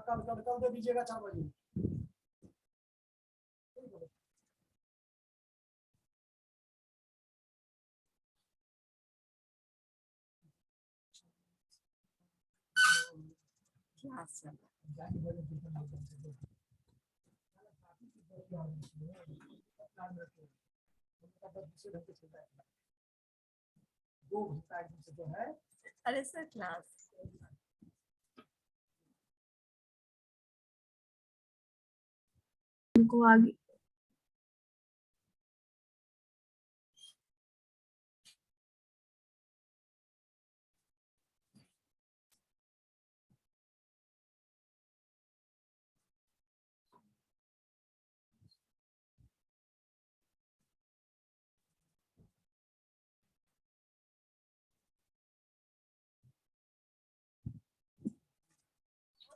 कल कल कल दे दीजिएगा 4 बजे। क्लास जो है। अरे सर क्लास उनको आगे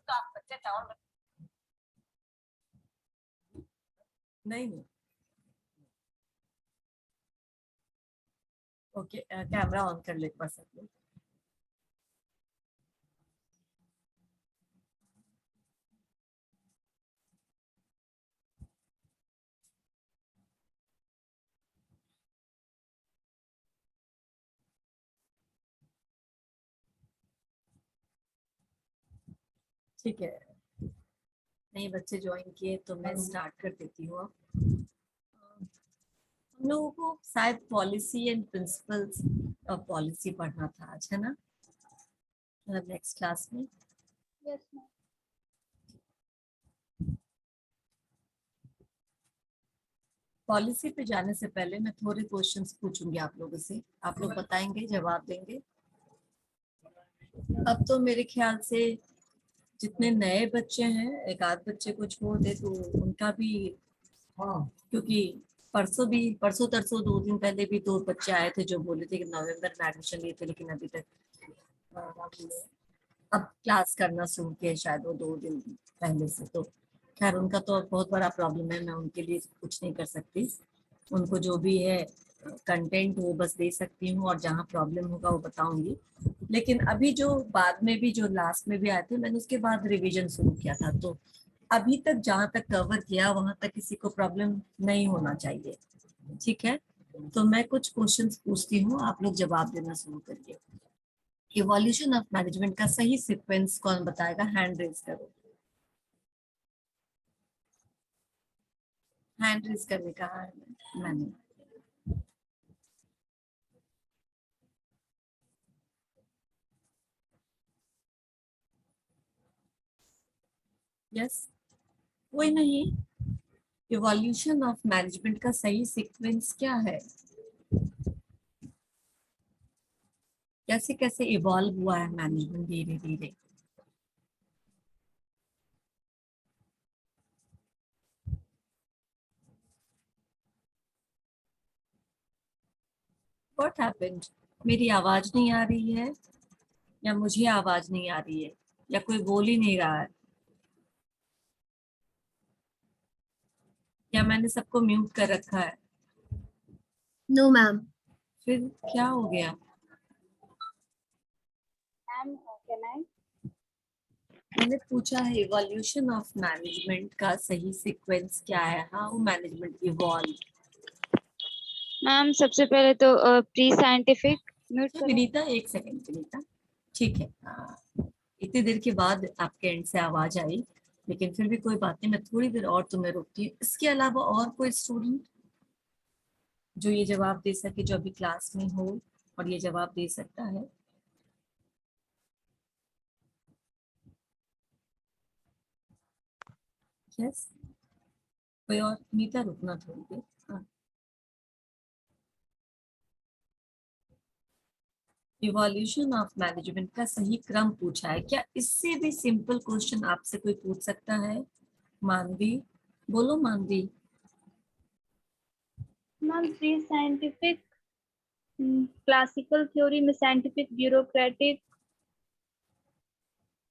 तो आप बच्चे टाउन नहीं ओके कैमरा ऑन कर ले एक बार सब लोग। ठीक है, नए बच्चे ज्वाइन किए तो मैं स्टार्ट कर देती हूँ। हम लोगों को शायद policy and principles of policy पढ़ना था आज, है ना? मतलब नेक्स्ट क्लास में। Yes ma'am. पॉलिसी पे जाने से पहले मैं थोड़े क्वेश्चंस पूछूंगी आप लोगों से, आप लोग बताएंगे, जवाब देंगे। अब तो मेरे ख्याल से जितने नए बच्चे हैं, एक आध बच्चे को छोड़ दे तो उनका भी, हाँ क्योंकि परसों तरसों 2 दिन पहले भी 2 बच्चे आए थे जो बोले थे कि नवंबर में एडमिशन लिए थे, लेकिन अभी तक अब क्लास करना शुरू किया शायद वो 2 दिन पहले से। तो खैर उनका तो बहुत बड़ा प्रॉब्लम है, मैं उनके लिए कुछ नहीं कर सकती। उनको जो भी है कंटेंट वो बस दे सकती हूँ और जहाँ प्रॉब्लम होगा वो बताऊंगी। लेकिन अभी जो बाद में भी जो लास्ट में भी आए थे, मैंने उसके बाद रिवीजन शुरू किया था, तो अभी तक जहाँ तक कवर किया वहां तक किसी को प्रॉब्लम नहीं होना चाहिए। ठीक है, तो मैं कुछ क्वेश्चंस पूछती हूँ, आप लोग जवाब देना शुरू करिए। इवोल्यूशन ऑफ मैनेजमेंट का सही सीक्वेंस कौन बताएगा? हैंड रेज करो। हैंड रेज करने कहा है मैंने। यस, कोई नहीं। इवोल्यूशन ऑफ मैनेजमेंट का सही सीक्वेंस क्या है? कैसे कैसे इवॉल्व हुआ है मैनेजमेंट धीरे धीरे? What happened? मेरी आवाज नहीं आ रही है या मुझे आवाज नहीं आ रही है या कोई बोल ही नहीं रहा है, या मैंने सबको म्यूट कर रखा है? No ma'am. फिर क्या हो गया? Ma'am can I? मैंने पूछा है इवोल्यूशन ऑफ मैनेजमेंट का सही सीक्वेंस क्या है? How management evolve? मैम सबसे पहले तो प्री साइंटिफिक म्यूट करो। विनीता एक सेकंड, विनीता ठीक है। इतनी देर के बाद आपके एंड से आवाज आई, लेकिन फिर भी कोई बात नहीं, मैं थोड़ी देर और तुम्हें रोकती हूँ। इसके अलावा और कोई स्टूडेंट जो ये जवाब दे सके, जो अभी क्लास में हो और ये जवाब दे सकता है? यस, कोई और? नीता रुकना थोड़ी देर। हाँ, इवोल्यूशन ऑफ मैनेजमेंट का सही क्रम पूछा है। क्या इससे भी सिंपल क्वेश्चन आपसे कोई पूछ सकता है? मानवी, बोलो मानवी। Ma'am pre scientific, classical theory में साइंटिफिक, ब्यूरोक्रेटिक,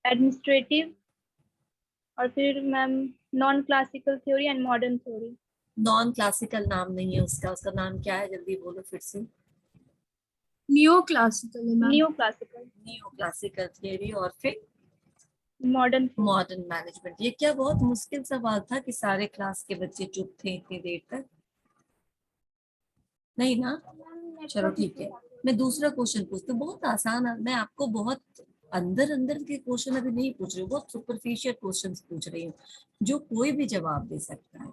एडमिनिस्ट्रेटिव, और फिर ma'am non classical theory and modern theory. Non classical नाम नहीं है उसका, उसका नाम क्या है? जल्दी बोलो फिर से। नियो क्लासिकल है ma'am. Neo classical. Neo classical theory. और फिर मॉडर्न मॉडर्न मैनेजमेंट। ये क्या बहुत मुश्किल सवाल था कि सारे क्लास के बच्चे चुप थे इतनी देर तक? नहीं ना? चलो ठीक है, मैं दूसरा क्वेश्चन पूछती हूँ। बहुत आसान है, मैं आपको बहुत अंदर अंदर के क्वेश्चन अभी नहीं पूछ रही हूँ, बहुत सुपरफिशियल क्वेश्चन पूछ रही हूँ जो कोई भी जवाब दे सकता है।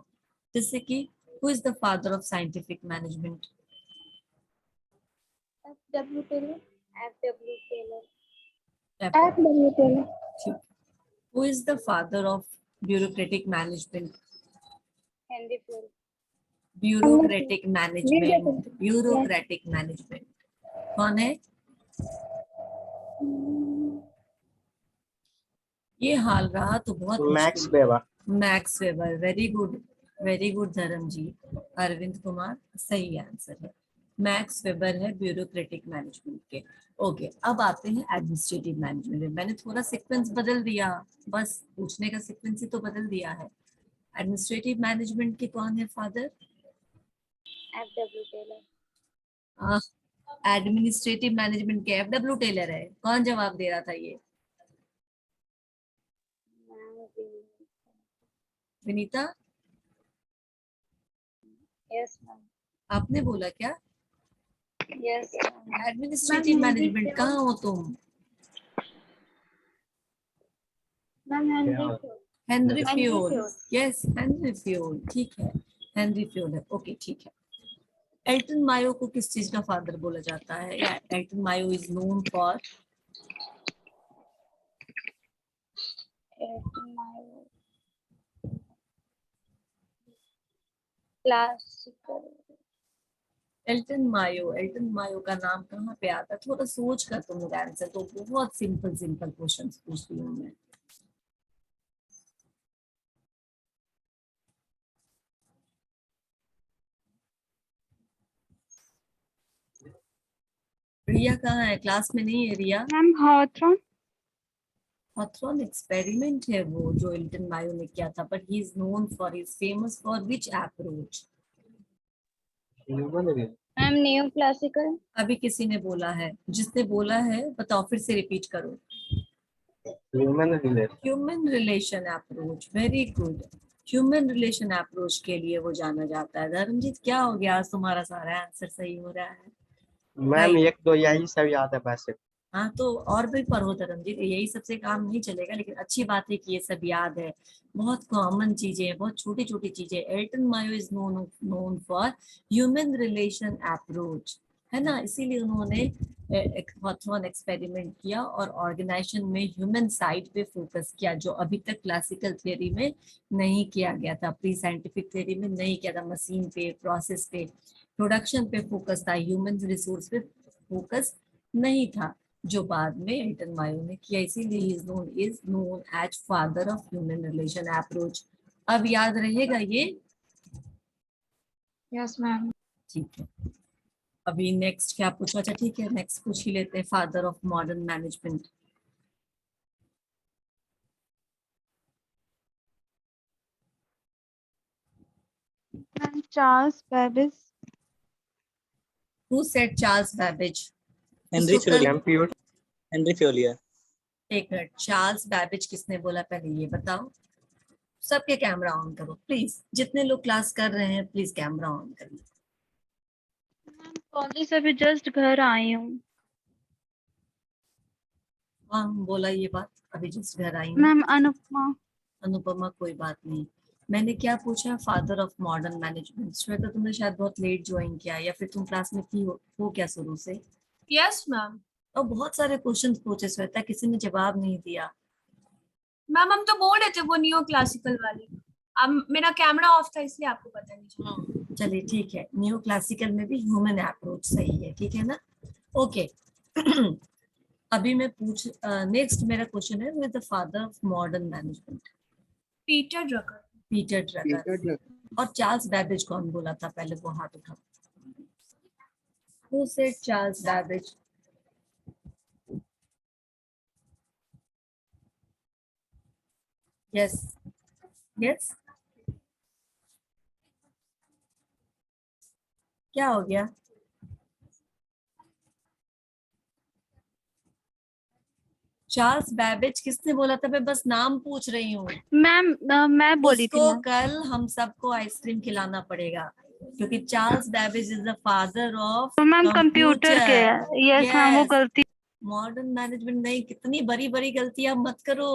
जैसे कि who is the father of scientific management? W Taylor. FW Taylor. W Taylor. ठीक। Who is the father of bureaucratic management? Henry Ford. Bureaucratic management, bureaucratic management कौन है? ये हाल रहा तो बहुत मैक्स मुश्किल। Weber. Max Weber, very good Dharamjeet. Arvind Kumar सही आंसर है, मैक्स वेबर है ब्यूरोक्रेटिक मैनेजमेंट के। ओके, अब आते हैं एडमिनिस्ट्रेटिव मैनेजमेंट में। मैंने थोड़ा सीक्वेंस बदल दिया, बस पूछने का सीक्वेंस ही तो बदल दिया है। एडमिनिस्ट्रेटिव मैनेजमेंट के कौन है father? FW Taylor. Administrative management के FW टेलर है। कौन जवाब दे रहा था ये? Vinita, Yes, ma'am. आपने बोला क्या? Yes, ma'am. एडमिनिस्ट्रेटिव मैनेजमेंट कहाँ हो तुम? Ma'am Henry Henry fuel. Ford. Yes, Henry fuel, ठीक है, हेनरी फ्यूल है। ओके ठीक है। एल्टन मायो को किस चीज का फादर बोला जाता है? या Elton Mayo is known for? Classical. Elton Mayo का नाम कहाँ पे आता है? थोड़ा सोच कर तुम लोग आंसर तो, बहुत सिंपल सिंपल क्वेश्चन पूछती हूँ मैं। रिया कहाँ है? क्लास में नहीं है रिया? मैम हॉथरन। हॉथरन एक्सपेरिमेंट है वो जो एल्टन मायो ने किया था, but he is known for, is famous for which approach? Ma'am neoclassical. अभी किसी ने बोला है, जिसने बोला है बताओ, फिर से रिपीट करो। Human relation approach, very good. Human relation approach के लिए वो जाना जाता है। धर्मजीत क्या हो गया, आज तुम्हारा सारा आंसर सही हो रहा है। मैम एक दो यही सब याद है वैसे। हाँ तो और भी पढ़ो धर्मजीत, यही सबसे काम नहीं चलेगा, लेकिन अच्छी बात है कि ये सब याद है। बहुत कॉमन चीजें हैं, बहुत छोटी छोटी चीजें। Elton Mayo is known for human relation approach, है ना? इसीलिए उन्होंने एक हॉथरन एक्सपेरिमेंट किया और ऑर्गेनाइजेशन में ह्यूमन साइड पे फोकस किया, जो अभी तक क्लासिकल थियरी में नहीं किया गया था, प्री साइंटिफिक थियरी में नहीं किया था। मशीन पे, प्रोसेस पे, प्रोडक्शन पे फोकस था, ह्यूमन रिसोर्स पे फोकस नहीं था, जो बाद में एल्टन मायो ने किया। इसीलिए is known as father of human relation approach. अब याद रहेगा ये? Yes, ma'am. ठीक है। अभी नेक्स्ट क्या पूछा? अच्छा ठीक है, नेक्स्ट पूछ ही लेते हैं, father of modern management. Ma'am Charles Babbage. Who said Charles Babbage? Henry Fayol. Computer. Henry Fayol. एक मिनट, चार्ल्स बेबेज किसने बोला पहले ये बताओ? सबके कैमरा ऑन करो प्लीज, जितने लोग क्लास कर रहे हैं प्लीज कैमरा ऑन करिए। कॉलेज से अभी जस्ट घर आई हूँ। हाँ बोला ये बात, अभी जस्ट घर आई हूँ। मैम अनुपमा। अनुपमा कोई बात नहीं। मैंने क्या पूछा? Father of modern management. Shweta तुमने शायद बहुत लेट ज्वाइन किया, या फिर तुम क्लास में थी हो क्या शुरू से? Yes ma'am. और बहुत सारे क्वेश्चन पूछे श्वेता, किसी ने जवाब नहीं दिया। मैम हम तो बोल रहे थे वो नियो क्लासिकल वाली, अब मेरा कैमरा ऑफ था इसलिए आपको पता नहीं चला। चलिए ठीक है, न्यू क्लासिकल में भी ह्यूमन अप्रोच सही है, ठीक है ना? ओके। अभी मैं पूछ, नेक्स्ट मेरा क्वेश्चन है, with the father of modern management? Peter Drucker. Peter Drucker. और चार्ल्स बेबेज कौन बोला था पहले? वो हाथ उठा। Who said Charles Babbage? Yes yes, क्या हो गया? चार्ल्स बैबेज किसने बोला था? मैं बस नाम पूछ रही हूँ। मैम मैं बोली थी उसको मैम। कल हम सबको आइसक्रीम खिलाना पड़ेगा, क्योंकि Charles Babbage is the father of तो मैम कंप्यूटर के यस मैम, वो गलती। मॉडर्न मैनेजमेंट नहीं, कितनी बड़ी बड़ी गलतियां मत करो,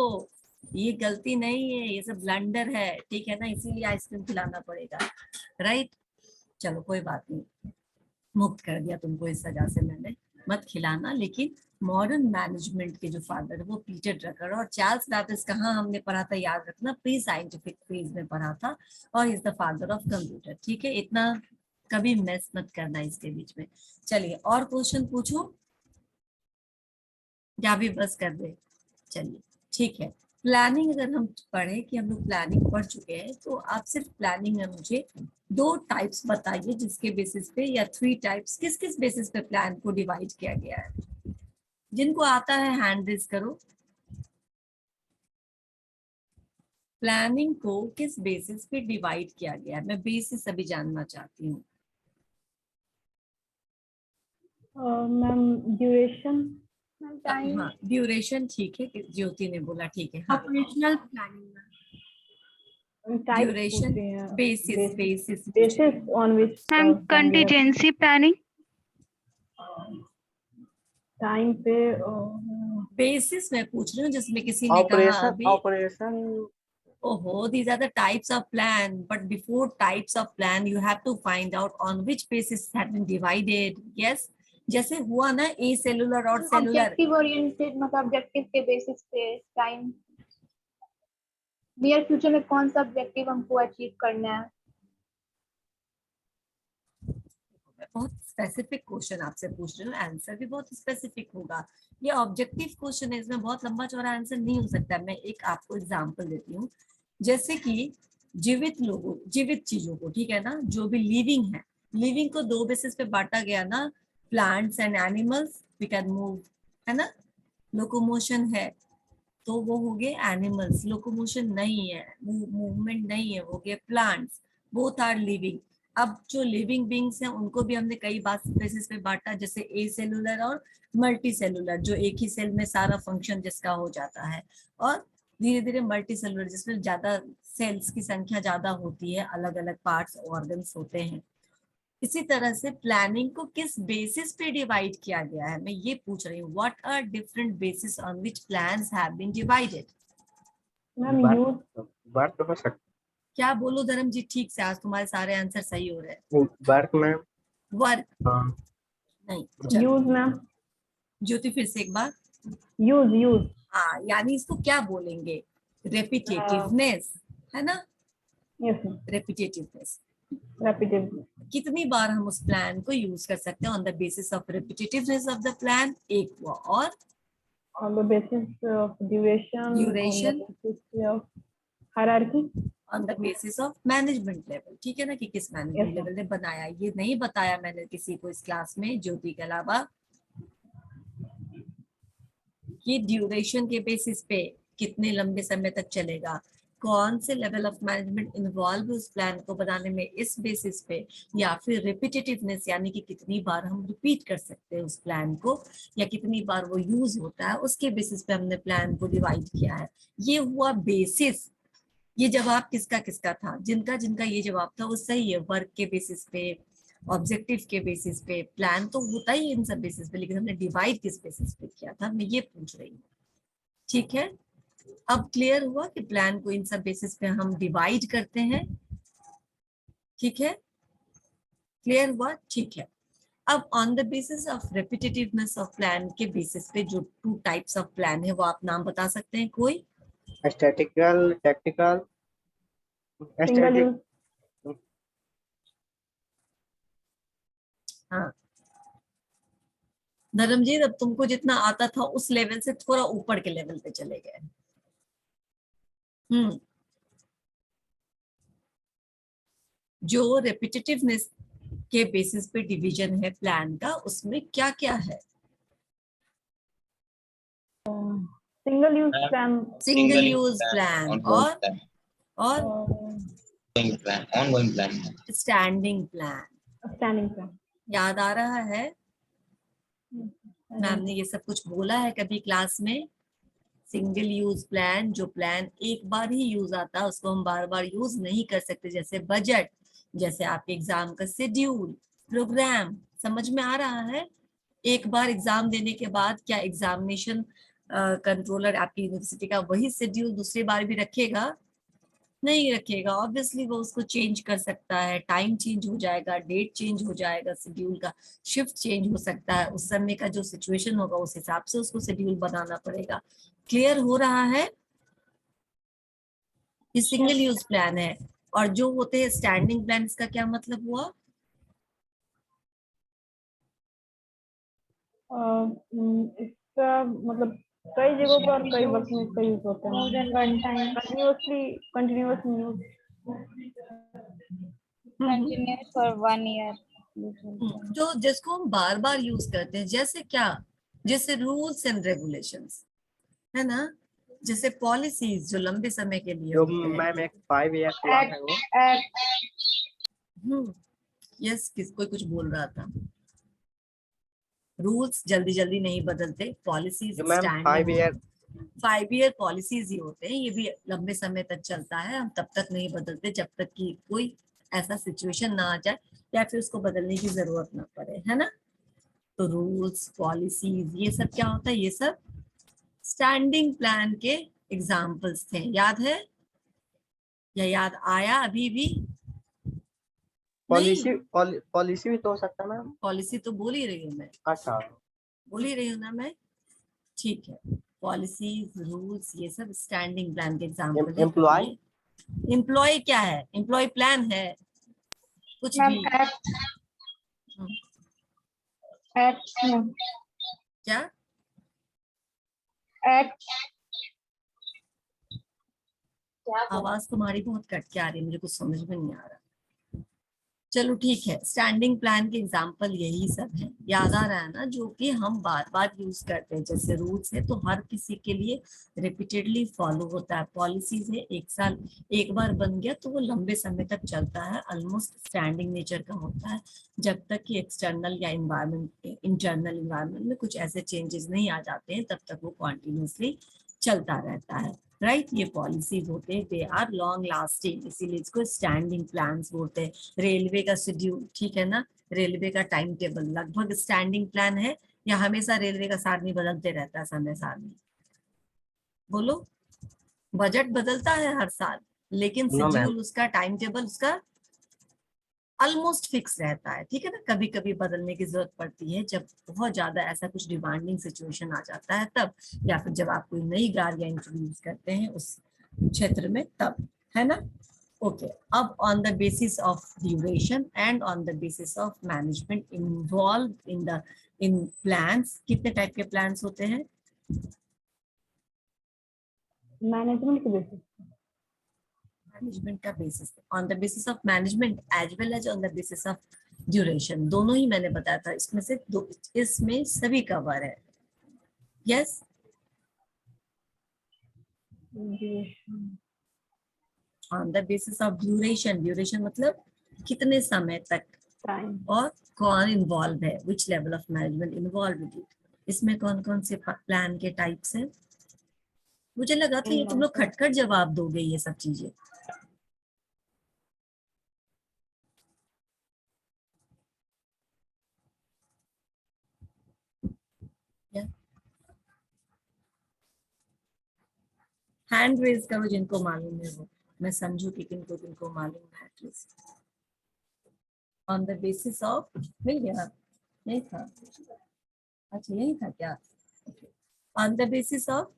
ये गलती नहीं है, ये सब ब्लंडर है, ठीक है ना, इसीलिए आइसक्रीम खिलाना पड़ेगा, राइट? चलो कोई बात नहीं, मुक्त कर दिया तुमको इस सजा से मैंने, मत खिलाना। लेकिन मॉडर्न मैनेजमेंट के जो फादर वो पीटर ड्रकर, और चार्ल्स बैबेज कहाँ हमने पढ़ा था याद रखना, प्री साइंटिफिक फेज में पढ़ा था, और is the father of computer, ठीक है? इतना कभी मिस मत करना इसके बीच में। चलिए और क्वेश्चन पूछो या भी बस कर दे? चलिए ठीक है। प्लानिंग अगर हम पढ़े कि हम लोग प्लानिंग पढ़ चुके हैं, तो आप सिर्फ प्लानिंग में मुझे 2 टाइप्स बताइए जिसके बेसिस पे, या 3 टाइप्स, किस किस बेसिस पे प्लान को डिवाइड किया गया है। जिनको आता है हैंड रेज करो। प्लानिंग को किस बेसिस पे डिवाइड किया गया है, मैं बेसिस अभी जानना चाहती हूँ। मैम ड्यूरेशन, टाइम, हाँ ड्यूरेशन, ठीक है, ज्योति ने बोला, ठीक है। हाँ ऑपरेशनल प्लानिंग में duration, basis basis basis on which ma'am contingency planning, time पे बेसिस मैं पूछ रही हूँ जिसमें किसी ने कहा ऑपरेशन अभी, operation oh, these are the types of plan, but before types of plan you have to find out on which basis has been divided. Yes, जैसे हुआ ना ए सेलुलर और सेलुलर, ऑब्जेक्टिव ओरिएंटेड, मतलब ऑब्जेक्टिव के basis पे time, near future में कौन सा ऑब्जेक्टिव हमको अचीव करना है। बहुत स्पेसिफिक क्वेश्चन आपसे पूछ रही हूँ, आंसर भी बहुत स्पेसिफिक होगा। ये ऑब्जेक्टिव क्वेश्चन है, इसमें बहुत लंबा चौड़ा आंसर नहीं हो सकता। मैं एक आपको एग्जांपल देती हूँ, जैसे कि जीवित लोगों, जीवित चीजों को, ठीक है ना, जो भी लिविंग है, लिविंग को 2 बेसिस पे बांटा गया ना, plants and animals, we can move, है ना, लोकोमोशन है, तो वो हो गए एनिमल्स, लोकोमोशन नहीं है, मूवमेंट नहीं है, वो गए प्लांट्स, बोथ आर लिविंग। अब जो लिविंग बींग्स हैं उनको भी हमने कई बेसिस पे बांटा, जैसे ए सेलुलर और मल्टी सेलुलर, जो एक ही सेल में सारा फंक्शन जिसका हो जाता है, और धीरे धीरे मल्टी सेलुलर जिसमें ज्यादा सेल्स की संख्या ज्यादा होती है, अलग अलग पार्ट्स ऑर्गन्स होते हैं। इसी तरह से प्लानिंग को किस बेसिस पे डिवाइड किया गया है, मैं ये पूछ रही हूँ, what are different basis on which plans have been divided. Work हो सकता, क्या बोलो धर्मजीत, ठीक से, आज तुम्हारे सारे आंसर सही हो रहे हैं। वर्क में वर्क नहीं, यूज मैम, ज्योति फिर से एक बार। यूज हाँ, यानी इसको क्या बोलेंगे, रेपिटेटिवनेस, है ना, यस रेपिटेटिवनेस। रेपिटेटिव, कितनी बार हम उस प्लान को यूज कर सकते हैं on the basis of repetitiveness of the plan, एक हुआ, और on the basis of duration, Duration. on the basis of hierarchy, on the basis of management level, ठीक है ना, कि किस मैनेजमेंट Yes, लेवल ने बनाया। ये नहीं बताया मैंने किसी को इस क्लास में, ज्योति के अलावा, कि ड्यूरेशन के बेसिस पे कितने लंबे समय तक चलेगा, कौन से लेवल ऑफ मैनेजमेंट इन्वॉल्व उस प्लान को बनाने में इस बेसिस पे, या फिर रिपीटेटिवनेस, यानी कि कितनी बार हम रिपीट कर सकते हैं उस प्लान को, या कितनी बार वो यूज होता है, उसके बेसिस पे हमने प्लान को डिवाइड किया है। ये हुआ बेसिस। ये जवाब किसका किसका था, जिनका जिनका ये जवाब था वो सही है, वर्क के बेसिस पे, ऑब्जेक्टिव के बेसिस पे, प्लान तो होता ही इन सब बेसिस पे, लेकिन हमने डिवाइड किस बेसिस पे किया था, मैं ये पूछ रही हूँ, ठीक है। अब क्लियर हुआ कि प्लान को इन सब बेसिस पे हम डिवाइड करते हैं, ठीक है, क्लियर हुआ, ठीक है। अब on the basis of repetitiveness of plan के बेसिस पे जो 2 टाइप्स ऑफ प्लान है, वो आप नाम बता सकते हैं कोई? स्टैटिकल, टैक्टिकल, single use, हाँ धर्मजीत, अब तुमको जितना आता था उस लेवल से थोड़ा ऊपर के लेवल पे चले गए। जो रेपिटेटिवनेस के बेसिस पे डिवीजन है प्लान का, उसमें क्या क्या है? single use plan, single use plan, और ongoing plan, standing plan. standing plan, याद आ रहा है? मैम ने ये सब कुछ बोला है कभी क्लास में? सिंगल यूज प्लान, जो प्लान एक बार ही यूज आता है उसको हम बार बार यूज नहीं कर सकते, जैसे बजट, जैसे आपके एग्जाम का शेड्यूल, प्रोग्राम। समझ में आ रहा है? एक बार एग्जाम देने के बाद क्या एग्जामिनेशन कंट्रोलर आपकी यूनिवर्सिटी का वही शेड्यूल दूसरी बार भी रखेगा? नहीं रखेगा। ऑब्वियसली वो उसको चेंज कर सकता है, टाइम चेंज हो जाएगा, डेट चेंज हो जाएगा, शेड्यूल का शिफ्ट चेंज हो सकता है, उस समय का जो सिचुएशन होगा उस हिसाब से उसको शेड्यूल बनाना पड़ेगा। क्लियर हो रहा है? ये सिंगल यूज प्लान है। और जो होते हैं स्टैंडिंग प्लान, इसका क्या मतलब हुआ? इसका मतलब कई जगहों पर कई वक्त में इसका यूज होता है। More than one time. Continuous use. Continuous for 1 year. जो जिसको हम बार बार यूज करते हैं, जैसे क्या? जैसे रूल्स एंड रेगुलेशंस, है ना? जैसे पॉलिसीज जो लंबे समय के लिए जो होते हैं। मैम एक 5 ईयर प्लान है वो। यस, कोई कुछ बोल रहा था। रूल्स जल्दी जल्दी नहीं बदलते, पॉलिसीज जो मैम 5 ईयर 5 ईयर पॉलिसीज ही होते हैं, ये भी लंबे समय तक चलता है, हम तब तक नहीं बदलते जब तक कि कोई ऐसा सिचुएशन ना आ जाए या फिर उसको बदलने की जरूरत ना पड़े, है ना? तो रूल्स, पॉलिसीज, ये सब क्या होता है? ये सब स्टैंडिंग प्लान के एग्जाम्पल्स थे। याद है या याद आया अभी भी? पॉलिसी पॉलिसी भी तो हो सकता है मैम। पॉलिसी तो बोल ही रही हूँ मैं, अच्छा, बोल ही रही हूँ ना मैं। ठीक है, पॉलिसीज, रूल्स, ये सब स्टैंडिंग प्लान के एग्जाम्पल है। एम्प्लॉय एम्प्लॉय क्या है? एम्प्लॉय प्लान है कुछ Ma'am, भी? acts, ma'am. क्या? Acts. आवाज तुम्हारी बहुत कट के आ रही है, मुझे कुछ समझ में नहीं आ रहा। चलो ठीक है, स्टैंडिंग प्लान के एग्जाम्पल यही सब है। याद आ रहा है ना? जो कि हम बार बार यूज करते हैं। जैसे रूल्स है तो हर किसी के लिए रिपीटेडली फॉलो होता है। पॉलिसीज है, एक साल एक बार बन गया तो वो लंबे समय तक चलता है, ऑलमोस्ट स्टैंडिंग नेचर का होता है, जब तक कि एक्सटर्नल या इंटरनल इन्वायरमेंट में कुछ ऐसे चेंजेस नहीं आ जाते हैं, तब तक वो कॉन्टिन्यूसली चलता रहता है। राइट, ये पॉलिसीज होते हैं, दे आर लॉन्ग लास्टिंग, इसीलिए इसको स्टैंडिंग प्लान्स बोलते हैं। रेलवे का शेड्यूल, ठीक है ना? रेलवे का टाइम टेबल लगभग स्टैंडिंग प्लान है या हमेशा रेलवे का सारणी बदलते रहता है समय सारणी? बोलो। बजट बदलता है हर साल, लेकिन No, ma'am. शेड्यूल उसका, टाइम टेबल उसका ऑलमोस्ट फिक्स रहता है, ठीक है ना? कभी कभी बदलने की जरूरत पड़ती है जब बहुत ज्यादा ऐसा कुछ डिमांडिंग सिचुएशन आ जाता है तब, या फिर जब आप कोई नई गाड़ियां इंट्रोड्यूस करते हैं उस क्षेत्र में तब, है ना? ओके, अब on the basis of duration and on the basis of management involve in plans, कितने टाइप के प्लान्स होते हैं? मैनेजमेंट के बेसिस मैनेजमेंट का basis, on the basis of management as well as on the basis of duration, दोनों ही मैंने बताया था। इसमें से दो, इसमें सभी कवर है। Yes, on the basis of duration, duration मतलब कितने समय तक टाइम। और कौन इन्वॉल्व है, which level of management involve with it. इसमें कौन कौन से प्लान के टाइप्स हैं? मुझे लगा था ये तुम लोग खटखट जवाब दोगे ये सब चीजें। हैंड रेज करो जिनको मालूम है वो, मैं समझू कि किनको किनको मालूम है at least. On the basis of, मिल गया? नहीं था? अच्छा यही था क्या? On the basis of,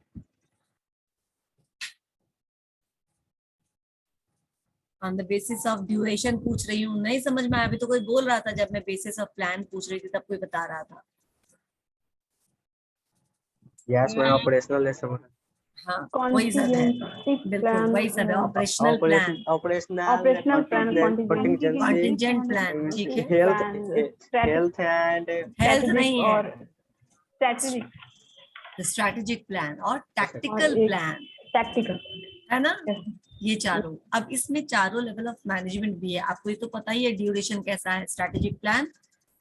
on the basis of duration पूछ रही हूँ। नहीं समझ में आया? अभी तो कोई बोल रहा था जब मैं बेसिस ऑफ प्लान पूछ रही थी तब कोई बता रहा था। यस मैम, ऑपरेशनल है सब। हाँ वही सब है, बिल्कुल वही सब है। Operational plan, operational plan, contingent plan, ठीक है। हेल्थ एंड हेल्थ नहीं है, और स्ट्रेटेजिक, स्ट्रैटेजिक प्लान और टैक्टिकल प्लान, टैक्टिकल, है ना? ये चारों। अब इसमें चारों लेवल ऑफ मैनेजमेंट भी है। आपको ये तो पता ही है ड्यूरेशन कैसा है, स्ट्रैटेजिक प्लान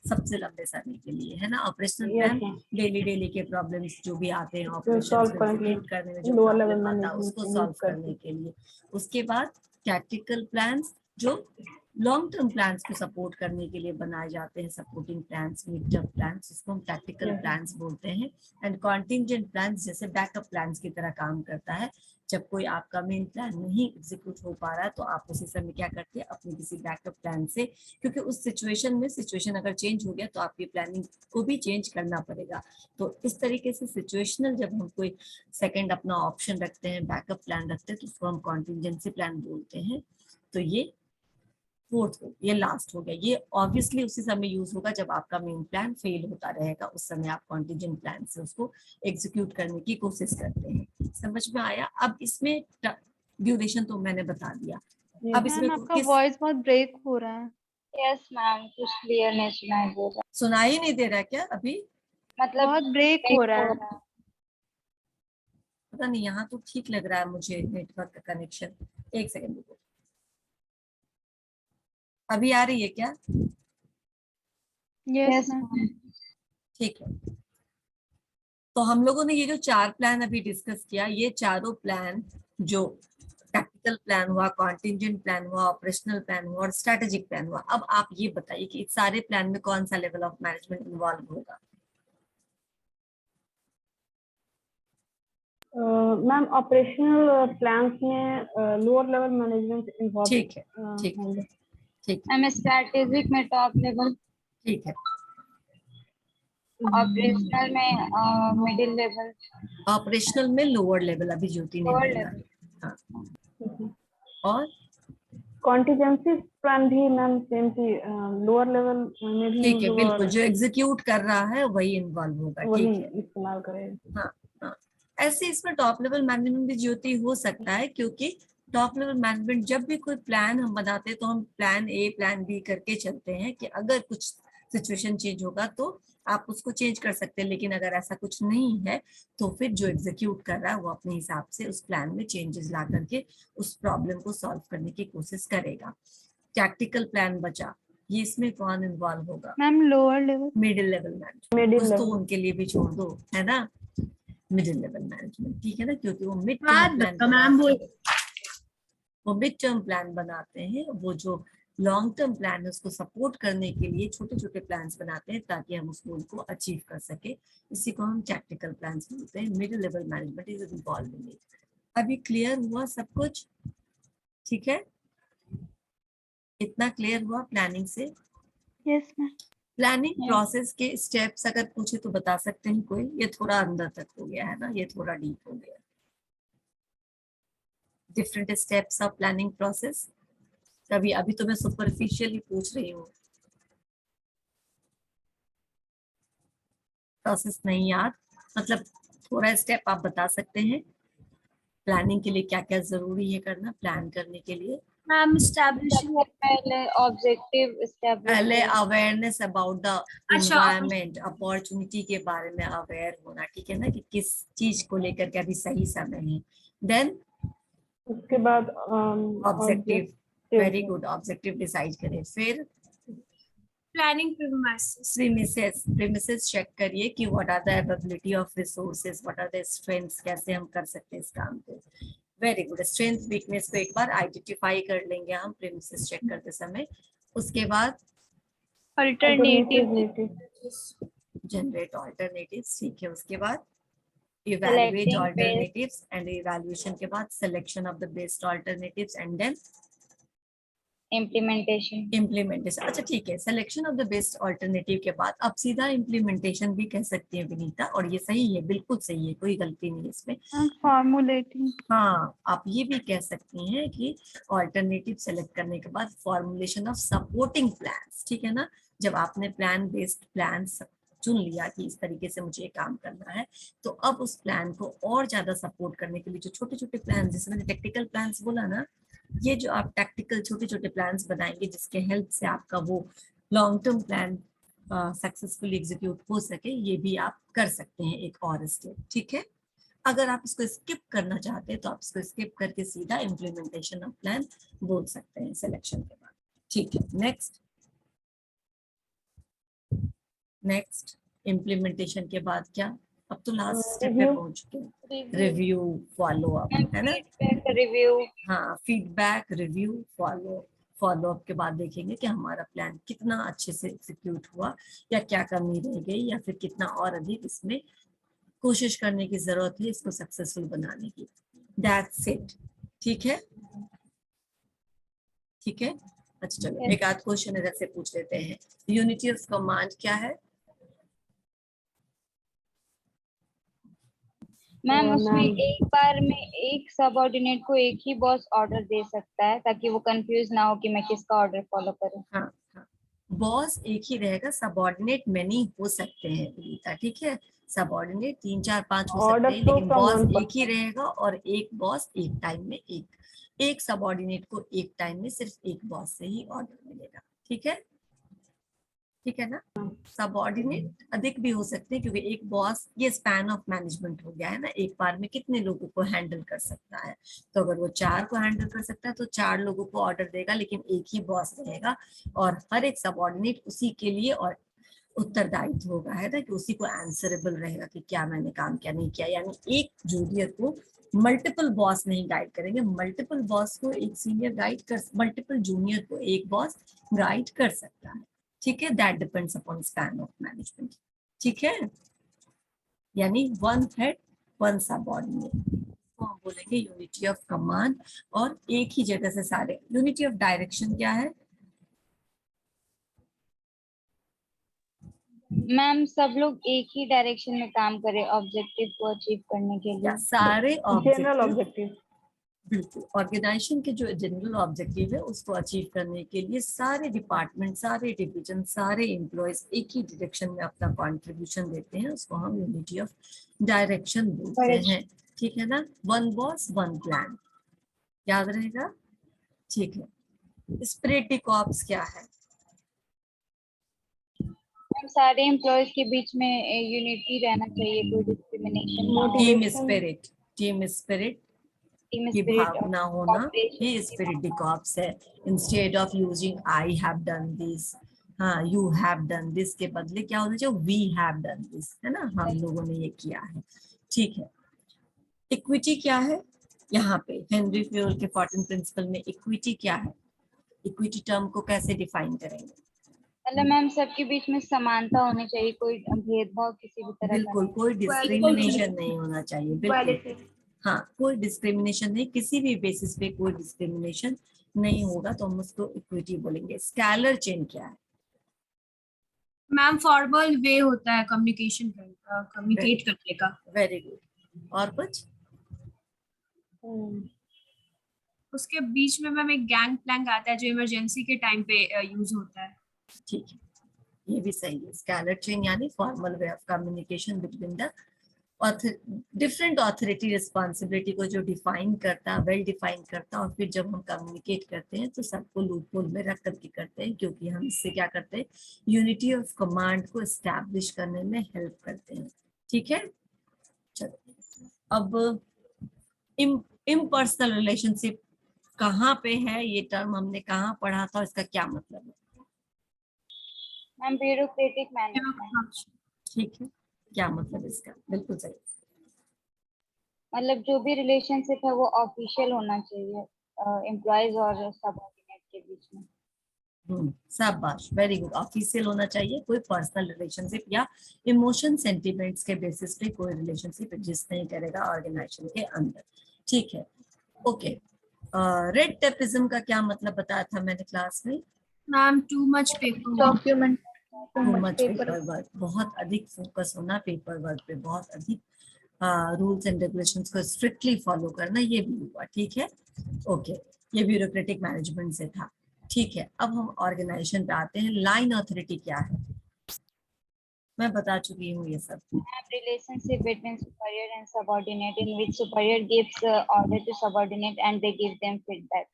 सबसे लंबे समय के लिए, है ना। Operational Yes, plan ma'am. Daily के प्रॉब्लम्स जो भी आते हैं solve ऑपरेशंस को करने के लिए, एग्जीक्यूट करने में जो lower level प्रॉब्लम आता है management उसको use सॉल्व करते करने के लिए। उसके बाद टैक्टिकल प्लान्स जो लॉन्ग टर्म प्लान्स को सपोर्ट करने के लिए बनाए जाते हैं, supporting plans, mid term plans, इसको हम टैक्टिकल Yes. प्लान्स बोलते हैं। एंड कॉन्टिंजेंट प्लान्स जैसे बैकअप प्लान्स की तरह काम करता है। जब कोई आपका मेन प्लान नहीं एग्जीक्यूट हो पा रहा है तो आप उसी समय क्या करते हैं, अपने किसी बैकअप प्लान से, क्योंकि उस सिचुएशन में सिचुएशन अगर चेंज हो गया तो आपकी प्लानिंग को भी चेंज करना पड़ेगा। तो इस तरीके से सिचुएशनल जब हम कोई सेकंड अपना ऑप्शन रखते हैं, बैकअप प्लान रखते हैं, तो उसको हम कॉन्टिंजेंसी प्लान बोलते हैं। तो ये फोर्थ हो, ये लास्ट हो गया। ये ऑब्वियसली उसी समय यूज होगा जब आपका मेन प्लान फेल होता रहेगा, उस समय आप कॉन्टिजेंट प्लान से उसको एग्जीक्यूट करने की कोशिश करते हैं। समझ में आया? अब इसमें ड्यूरेशन तो मैंने बता दिया। अब इसमें मैम आपका किस वॉइस बहुत ब्रेक हो रहा है। यस मैम, कुछ क्लियर नहीं सुनाई दे रहा, सुनाई नहीं दे रहा क्या अभी? मतलब बहुत ब्रेक हो रहा है। पता नहीं, यहाँ तो ठीक लग रहा है मुझे नेटवर्क का कनेक्शन। एक सेकंड रुको। अभी आ रही है क्या? Yes ma'am. ठीक है। तो हम लोगों ने ये जो 4 प्लान अभी डिस्कस किया, ये चारों प्लान जो टैक्टिकल प्लान हुआ, कॉन्टिंजेंट प्लान हुआ, ऑपरेशनल प्लान हुआ और स्ट्रेटेजिक प्लान हुआ। अब आप ये बताइए कि इस सारे प्लान में कौन सा लेवल ऑफ मैनेजमेंट इन्वॉल्व होगा? मैम ऑपरेशनल प्लान्स में लोअर लेवल मैनेजमेंट इन्वॉल्व ठीक है, ठीक है, होंगे। ठीक है, मैम स्ट्रैटेजिक में टॉप लेवल, ठीक है। ऑपरेशनल में मिडिल लेवल, ऑपरेशनल में लोअर लेवल, अभी ज्योति ने लोअर बोला। लेवल। हाँ, और कॉन्टिजेंसी प्लान भी मैम सेम थी, लोअर लेवल में भी ठीक है, use बिल्कुल होगा, जो एग्जीक्यूट कर रहा है वही इन्वॉल्व होगा। वही ठीक है, इस्तेमाल करें। हाँ हाँ। ऐसे इसमें टॉप लेवल मैनेजमेंट भी ज्योति हो सकता है, क्योंकि टॉप लेवल मैनेजमेंट जब भी कोई प्लान हम बनाते हैं तो हम प्लान ए प्लान बी करके चलते हैं कि अगर कुछ सिचुएशन चेंज होगा तो आप उसको चेंज कर सकते हैं, लेकिन अगर ऐसा कुछ नहीं है तो फिर जो एग्जीक्यूट कर रहा है वो अपने हिसाब से उस प्लान में चेंजेस ला करके उस प्रॉब्लम को सॉल्व करने की कोशिश करेगा। टैक्टिकल प्लान बचा, ये इसमें कौन इन्वॉल्व होगा? Ma'am lower level. Middle level management. Middle कुछ तो लेवल उनके लिए भी छोड़ दो, है ना। मिडिल लेवल मैनेजमेंट, ठीक है ना, क्योंकि वो मिड टर्म प्लान बनाते हैं। वो जो लॉन्ग टर्म प्लान है उसको सपोर्ट करने के लिए छोटे छोटे प्लान्स बनाते हैं ताकि हम उस गोल को अचीव कर सके। इसी को हम टैक्टिकल प्लान्स बोलते हैं। Middle level management is involve in it. अभी क्लियर हुआ सब कुछ? ठीक है, इतना क्लियर हुआ प्लानिंग से? Yes ma'am. प्लानिंग प्रोसेस के स्टेप्स अगर पूछे तो बता सकते हैं कोई? ये थोड़ा अंदर तक हो गया है ना, ये थोड़ा डीप हो गया। Different steps of planning process. कभी अभी तो मैं सुपरफिशियली पूछ रही हूँ, प्रोसेस नहीं याद, मतलब थोड़ा स्टेप आप बता सकते हैं प्लानिंग के लिए क्या क्या जरूरी है करना प्लान करने के लिए? मैम एस्टैब्लिशिंग, पहले ऑब्जेक्टिव पहले एस्टैब्लिश, अवेयरनेस अबाउट द अच्छा, एनवायरनमेंट, अपॉर्चुनिटी के बारे में अवेयर होना, ठीक है ना, कि किस चीज को लेकर के अभी सही समय है। देन उसके बाद objective, very good, objective decide करें। फिर प्लानिंग प्रीमाइसेस, प्रीमिसेस चेक करिए कि what are the availability of resources, what are the strengths, कैसे हम कर सकते हैं इस काम को। वेरी गुड, स्ट्रेंथ वीकनेस को एक बार आइडेंटिफाई कर लेंगे हम प्रीमिसेस चेक करते समय। उसके बाद अल्टरनेटिव। जनरेट ऑल्टरनेटिव्स, ठीक है। उसके बाद evaluate Selecting alternatives and evaluation के बाद selection of the best alternatives and then implementation. Implementation. अच्छा ठीक है, selection of the best alternative के बाद अब सीधा इम्प्लीमेंटेशन भी कह सकती है विनीता, और ये सही है, बिल्कुल सही है, कोई गलती नहीं है इसमें। फॉर्मुलेटिंग। हाँ, आप ये भी कह सकती हैं कि ऑल्टरनेटिव सेलेक्ट करने के बाद फॉर्मुलेशन ऑफ सपोर्टिंग प्लान्स, ठीक है ना। जब आपने प्लान बेस्ड प्लान चुन लिया कि इस तरीके से मुझे काम करना है, तो अब उस प्लान को और ज्यादा सपोर्ट करने के लिए जो छोटे छोटे प्लान, जैसे मैंने टेक्टिकल प्लान्स बोला ना, ये जो आप टैक्टिकल छोटे छोटे प्लान्स बनाएंगे जिसके हेल्प से आपका वो long term plan successfully execute हो सके, ये भी आप कर सकते हैं एक और स्टेप, ठीक है। अगर आप इसको स्किप करना चाहते हैं तो आप इसको स्किप करके सीधा इम्प्लीमेंटेशन ऑफ प्लान बोल सकते हैं सिलेक्शन के बाद, ठीक है। नेक्स्ट, नेक्स्ट इम्प्लीमेंटेशन के बाद क्या, अब तो लास्ट स्टेप पे review. पहुंच चुके हैं, रिव्यू फॉलो अप, है ना। फीडबैक रिव्यू हाँ, फीडबैक रिव्यू फॉलो अप के बाद देखेंगे कि हमारा प्लान कितना अच्छे से एग्जीक्यूट हुआ या क्या कमी रह गई या फिर कितना और अधिक इसमें कोशिश करने की जरूरत है इसको सक्सेसफुल बनाने की। That's it. ठीक है, ठीक है। अच्छा चलो एक आध क्वेश्चन इधर से पूछ लेते हैं। यूनिटी ऑफ कमांड क्या है? मैम तो उसमें मैम एक बार में एक सबऑर्डिनेट को एक ही बॉस ऑर्डर दे सकता है ताकि वो कंफ्यूज ना हो कि मैं किसका ऑर्डर फॉलो करूं। हाँ हाँ, बॉस एक ही रहेगा, सबऑर्डिनेट मैनी हो सकते हैं विनीता, ठीक है। सबऑर्डिनेट 3 4 5 हो सकते Order हैं, flow लेकिन from बॉस one एक ही रहेगा और एक बॉस एक टाइम में एक सबऑर्डिनेट को एक टाइम में सिर्फ एक बॉस से ही ऑर्डर मिलेगा। ठीक है, ठीक है ना। सबऑर्डिनेट अधिक भी हो सकते हैं क्योंकि एक बॉस, ये स्पैन ऑफ मैनेजमेंट हो गया है ना, एक बार में कितने लोगों को हैंडल कर सकता है। तो अगर वो 4 को हैंडल कर सकता है तो 4 लोगों को ऑर्डर देगा, लेकिन एक ही बॉस रहेगा और हर एक सबऑर्डिनेट उसी के लिए और उत्तरदायित्व होगा, है ना, कि उसी को आंसरेबल रहेगा कि क्या मैंने काम किया नहीं किया। यानी एक जूनियर को मल्टीपल बॉस नहीं गाइड करेंगे, मल्टीपल बॉस को एक सीनियर गाइड कर, मल्टीपल जूनियर को एक बॉस गाइड कर सकता है। ठीक है, that depends upon span of management. ठीक है, यानी वन हेड वन सबऑर्डिनेट तो हम बोलेंगे यूनिटी ऑफ कमांड, और एक ही जगह से सारे। यूनिटी ऑफ डायरेक्शन क्या है? मैम सब लोग एक ही डायरेक्शन में काम करें ऑब्जेक्टिव को अचीव करने के या लिए। सारे general ऑब्जेक्टिव, objective. बिल्कुल, ऑर्गेनाइजेशन के जो जनरल ऑब्जेक्टिव है उसको अचीव करने के लिए सारे डिपार्टमेंट, सारे डिवीजन, सारे एम्प्लॉयज एक ही डायरेक्शन में अपना कंट्रीब्यूशन देते हैं, उसको हम यूनिटी ऑफ डायरेक्शन बोलते हैं। ठीक है ना, वन बॉस वन प्लान, याद रहेगा। ठीक है, स्पिरिट कॉर्प्स क्या है? मैम सारे एम्प्लॉयज के बीच में यूनिटी रहना चाहिए, कोई डिस्क्रिमिनेशन ना हो। Team Motivation. Spirit, team spirit team की स्पिरिट भावना होना ही स्पिरिट कॉर्प्स है। Instead of using I have done this, हाँ यू हैव डन दिस के बदले क्या होना चाहिए? वी हैव डन दिस, है ना, हम लोगों ने ये किया है। ठीक है, इक्विटी क्या है? यहाँ पे हेनरी फ्योल के 14 प्रिंसिपल में इक्विटी क्या है? इक्विटी टर्म को कैसे डिफाइन करेंगे? मतलब मैम सबके बीच में समानता होनी चाहिए, कोई भेदभाव किसी भी तरह का बिल्कुल, नहीं। कोई डिस्क्रिमिनेशन नहीं होना चाहिए, बिल्कुल। हाँ, कोई डिस्क्रिमिनेशन नहीं, किसी भी बेसिस पे कोई डिस्क्रिमिनेशन नहीं होगा तो हम उसको इक्विटी बोलेंगे। स्केलर चेन क्या है? मैम फॉर्मल वे होता है कम्युनिकेशन का, कम्युनिकेट करने का। Very good. और कुछ? उसके बीच में मैम एक गैंग प्लैंक आता है जो इमरजेंसी के टाइम पे यूज होता है। ठीक है, ये भी सही है। स्केलर चेन यानी formal way of communication between the different authority responsibility को जो डिफाइन करता, वेल डिफाइन करता, और फिर जब हम कम्युनिकेट करते हैं तो सबको लूपहोल में रख करके करते हैं, क्योंकि हम इससे क्या करते हैं? यूनिटी ऑफ कमांड को एस्टैब्लिश करने में हेल्प करते हैं। ठीक है, चलो अब इम्पर्सनल रिलेशनशिप कहाँ पे है? ये टर्म हमने कहाँ पढ़ा था, इसका क्या मतलब है? मैम ब्यूरोक्रेटिक मैनेजमेंट, ठीक है, क्या मतलब इसका? बिल्कुल सही। मतलब जो भी रिलेशनशिप है वो ऑफिशियल होना चाहिए एम्प्लॉयज और सबऑर्डिनेट के बीच में। शाबाश, वेरी गुड। ऑफिशियल होना चाहिए, कोई पर्सनल रिलेशनशिप या इमोशन सेंटिमेंट्स के बेसिस पे कोई रिलेशनशिप एग्जिस्ट नहीं करेगा ऑर्गेनाइजेशन के अंदर। ठीक है, ओके। रेड टेपिज्म का क्या मतलब बताया था मैंने क्लास में? Ma'am too much paper, document too much paper work, बहुत अधिक फोकस होना पेपर वर्क पे, बहुत अधिक रूल्स एंड रेगुलेशंस को स्ट्रिक्टली फॉलो करना, ये भी हुआ। ठीक है, ओके, ये ब्यूरोक्रेटिक मैनेजमेंट से था। ठीक है, अब हम ऑर्गेनाइजेशन पे आते हैं। लाइन अथॉरिटी क्या है? मैं बता चुकी हूँ ये सब। Relationship between superior and subordinate in which superior gives order to subordinate and they give them feedback.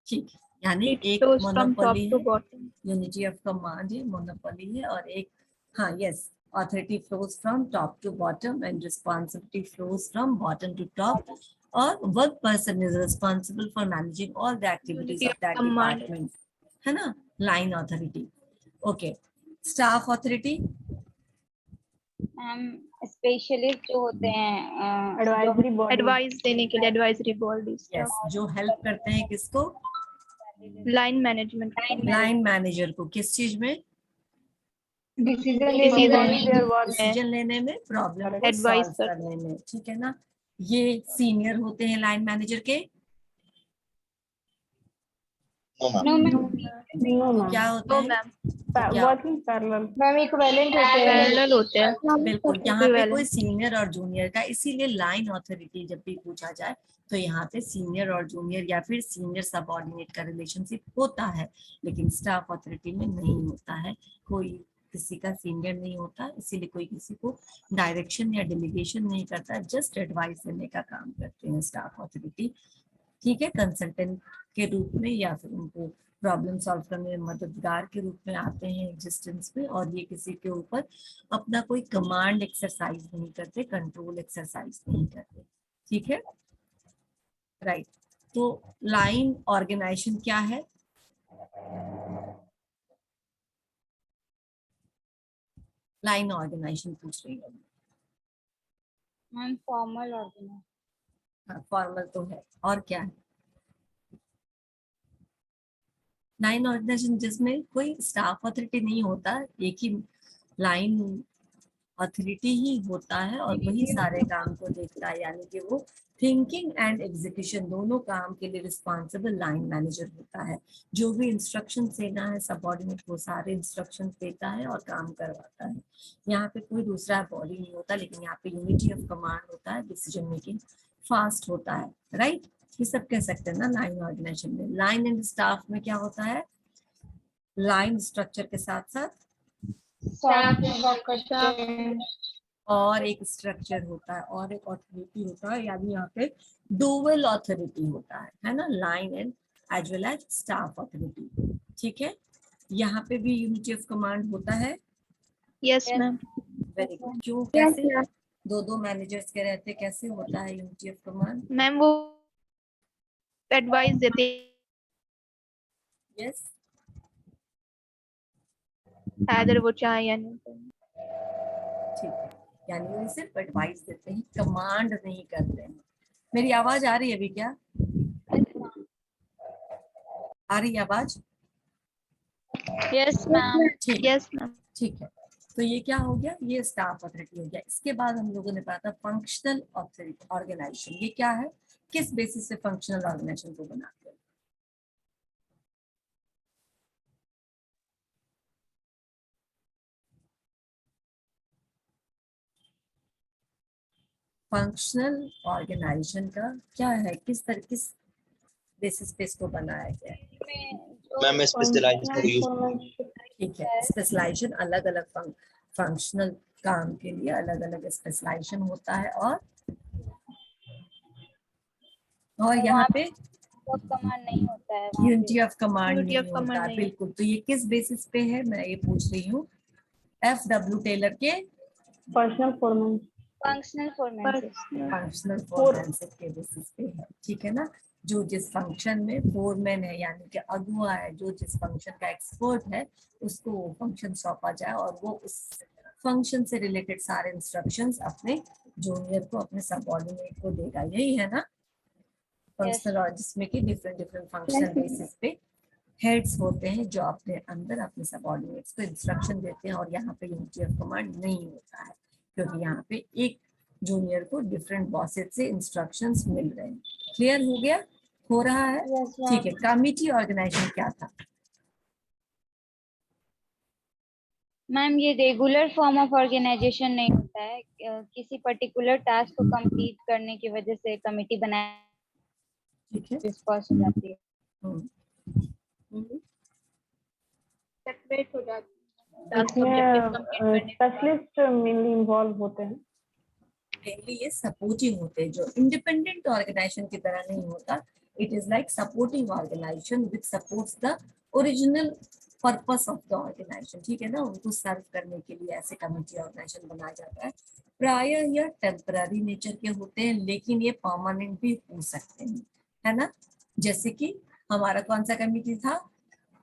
ठीक है, यानी It एक flows from top monopoly to है, bottom. यूनिटी ऑफ कमांड है, मोनोपोली है, और एक, हाँ yes, authority flows from top to bottom and responsibility flows from bottom to top, और one person is responsible for managing all the activities Unity of that of command. Department, है ना, line authority. Okay, staff authority, ma'am specialist जो होते हैं advisory body, advice देने के लिए advisory body yes, जो हेल्प करते हैं किसको? लाइन मैनेजमेंट लाइन मैनेजर को किस चीज में? डिसीजन लेने में, प्रॉब्लम को Advice सॉल्व कर- करने में, ठीक है ना। ये सीनियर होते हैं लाइन मैनेजर के। नो मैम नो मैम, क्या होते हैं? मैम क्या? वर्किंग पैरेलल, मैम इक्विवेलेंट होते हैं पैरेलल होते हैं बिल्कुल, यहाँ पे Equivalent. कोई सीनियर और जूनियर का, इसीलिए लाइन अथॉरिटी जब भी पूछा जाए तो यहाँ पे सीनियर और जूनियर या फिर सीनियर सबऑर्डिनेट का रिलेशनशिप होता है, लेकिन स्टाफ अथॉरिटी में नहीं होता है। कोई किसी का सीनियर नहीं होता, इसीलिए कोई किसी को डायरेक्शन या डेलीगेशन नहीं करता, जस्ट एडवाइस देने का काम करते हैं स्टाफ अथॉरिटी, ठीक है। कंसल्टेंट के रूप में या फिर उनको प्रॉब्लम सॉल्व करने में मददगार के रूप में आते हैं एग्जिस्टेंस में, और ये किसी के ऊपर अपना कोई कमांड एक्सरसाइज नहीं करते, कंट्रोल एक्सरसाइज नहीं करते, ठीक है, राइट। तो लाइन ऑर्गेनाइजेशन क्या है? लाइन ऑर्गेनाइजेशन पूछ रही है। मैम फॉर्मल ऑर्गेनाइजेशन, हाँ, फॉर्मल तो है, और क्या है? लाइन ऑर्गेनाइजेशन जिसमें कोई स्टाफ अथॉरिटी नहीं होता, एक ही लाइन अथॉरिटी ही होता है और वही सारे काम को देखता है, यानी कि वो थिंकिंग एंड एग्जीक्यूशन दोनों काम के लिए रिस्पॉन्सिबल लाइन मैनेजर होता है। जो भी इंस्ट्रक्शन देना है सबऑर्डिनेट को, सारे इंस्ट्रक्शन देता है और काम करवाता है। यहाँ पे कोई दूसरा बॉडी नहीं होता, लेकिन यहाँ पे यूनिटी ऑफ कमांड होता है, डिसीजन मेकिंग फास्ट होता है, राइट। ये सब कह सकते हैं ना लाइन ऑर्गेनाइजेशन में। लाइन एंड स्टाफ में क्या होता है? लाइन स्ट्रक्चर के साथ साथ और एक स्ट्रक्चर होता है और एक अथॉरिटी होता है, यानी यहाँ पे डुअल अथॉरिटी होता है ना, line and as well as staff authority, ठीक है। यहाँ पे भी यूनिटी ऑफ कमांड होता है। Yes ma'am very good. क्यों, कैसे? दो मैनेजर्स के रहते कैसे होता है यूनिटी ऑफ कमांड? मैम वो एडवाइस देते यस, अगर वो चाहे या नहीं। ठीक है, यानी वो सिर्फ एडवाइस देते हैं, कमांड नहीं करते हैं। मेरी आवाज आ रही है अभी? क्या आ रही है आवाज? यस मैम ठीक, यस मैम ठीक है। तो ये क्या हो गया? ये स्टाफ अथॉरिटी हो गया। इसके बाद हम लोगों ने पढ़ा था फंक्शनल ऑर्गेनाइजेशन। ये क्या है? किस बेसिस से फंक्शनल ऑर्गेनाइजेशन को बनाते हैं? फंक्शनल ऑर्गेनाइजेशन का क्या है, किस बेसिस पे इसको बनाया गया है? मैम स्पेशलाइजेशन, ठीक है, स्पेशलाइजेशन अलग अलग फंक्शनल काम के लिए अलग अलग स्पेशलाइजेशन होता है। और यहाँ पे कमांड नहीं होता है, यूनिटी ऑफ कमांड Unity नहीं of command होता, नहीं। बिल्कुल। तो ये किस बेसिस पे है, मैं ये पूछ रही हूँ। FW टेलर के personal Forman, functional format functional foremanship के बेसिस पे है, ठीक है ना। जो जिस फंक्शन में फोरमैन है, यानी कि अगुआ है, जो जिस फंक्शन का एक्सपर्ट है, उसको वो फंक्शन सौंपा जाए और वो उस फंक्शन से रिलेटेड सारे इंस्ट्रक्शंस अपने जूनियर को, अपने सबऑर्डिनेट को देगा। यही है ना फंक्शनल, और जिसमें कि डिफरेंट फंक्शनल बेसिस पे हेड्स होते हैं जो अपने अंदर अपने सबऑर्डिनेट्स को इंस्ट्रक्शन देते हैं। और यहाँ पे यूनिटी ऑफ कमांड नहीं होता है, क्योंकि यहाँ पे एक जूनियर को डिफरेंट बॉसेस से इंस्ट्रक्शंस मिल रहे हैं। क्लियर हो गया? हो रहा है? ठीक है। कमिटी ऑर्गेनाइजेशन क्या था? मैम ये रेगुलर फॉर्म ऑफ ऑर्गेनाइजेशन नहीं होता है, किसी पर्टिकुलर टास्क को कंप्लीट करने की वजह से कमेटी बनाया, ठीक है, डिस्पर्स हो जाती है। सेपरेट हो जाती इसमें स्पेशलिस्ट मेनली इन्वॉल्व होते हैं। मेनली ये सपोर्टिंग होते हैं, जो इंडिपेंडेंट ऑर्गेनाइजेशन की तरह नहीं होता। It is like supporting organisation which supports the original purpose of the organisation, ठीक है ना। उनको सर्व करने के लिए ऐसे कमिटी ऑर्गेनाइजेशन बनाया जाता है। प्रायर या टेम्पररी नेचर के होते हैं, लेकिन ये परमानेंट भी हो सकते हैं, है ना। जैसे कि हमारा कौन सा कमिटी था?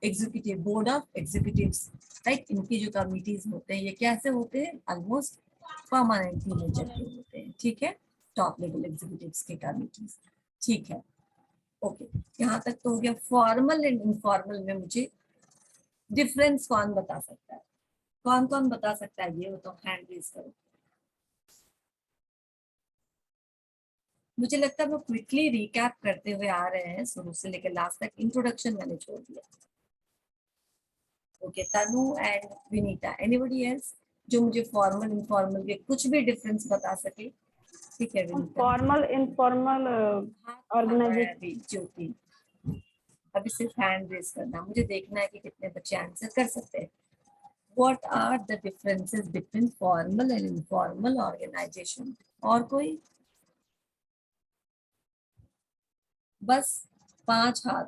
Executive board of executives, right. इनकी जो कमिटीज होते हैं ये कैसे होते हैं? ऑलमोस्ट परमानेंटली नेचर के होते हैं, ठीक है, टॉप लेवल एग्जीक्यूटिव्स के कमिटीज, ठीक है, ओके, यहाँ तक तो हो गया। फॉर्मल एंड इनफॉर्मल में मुझे डिफरेंस कौन बता सकता है, कौन कौन बता सकता है, ये बताओ, हैंड रेज करो। मुझे लगता है वो क्विकली रिकैप करते हुए आ रहे हैं शुरू से लेकर लास्ट तक, इंट्रोडक्शन मैंने छोड़ दिया। Okay, Tanu and Vinita, anybody else जो मुझे फॉर्मल इनफॉर्मल के कुछ भी डिफरेंस बता सके? ठीक है विनीता। Formal informal organisation. अभी ज्योति, अभी सिर्फ हैंड रेज करना, मुझे देखना है कि कितने बच्चे आंसर कर सकते हैं। What are the differences between formal and informal organization? और कोई? बस 5 हाथ।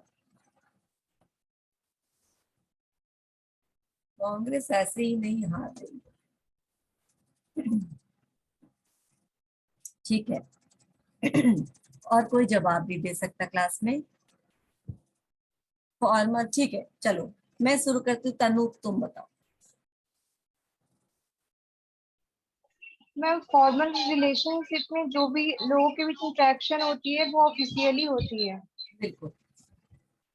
कांग्रेस ऐसे ही नहीं हार रही, ठीक है। और कोई जवाब भी दे सकता क्लास में? फॉर्मल, ठीक है, चलो मैं शुरू करती हूँ, तनु तुम बताओ। मैम फॉर्मल रिलेशनशिप में जो भी लोगों के बीच इंटरेक्शन होती है वो ऑफिशियली होती है, बिल्कुल।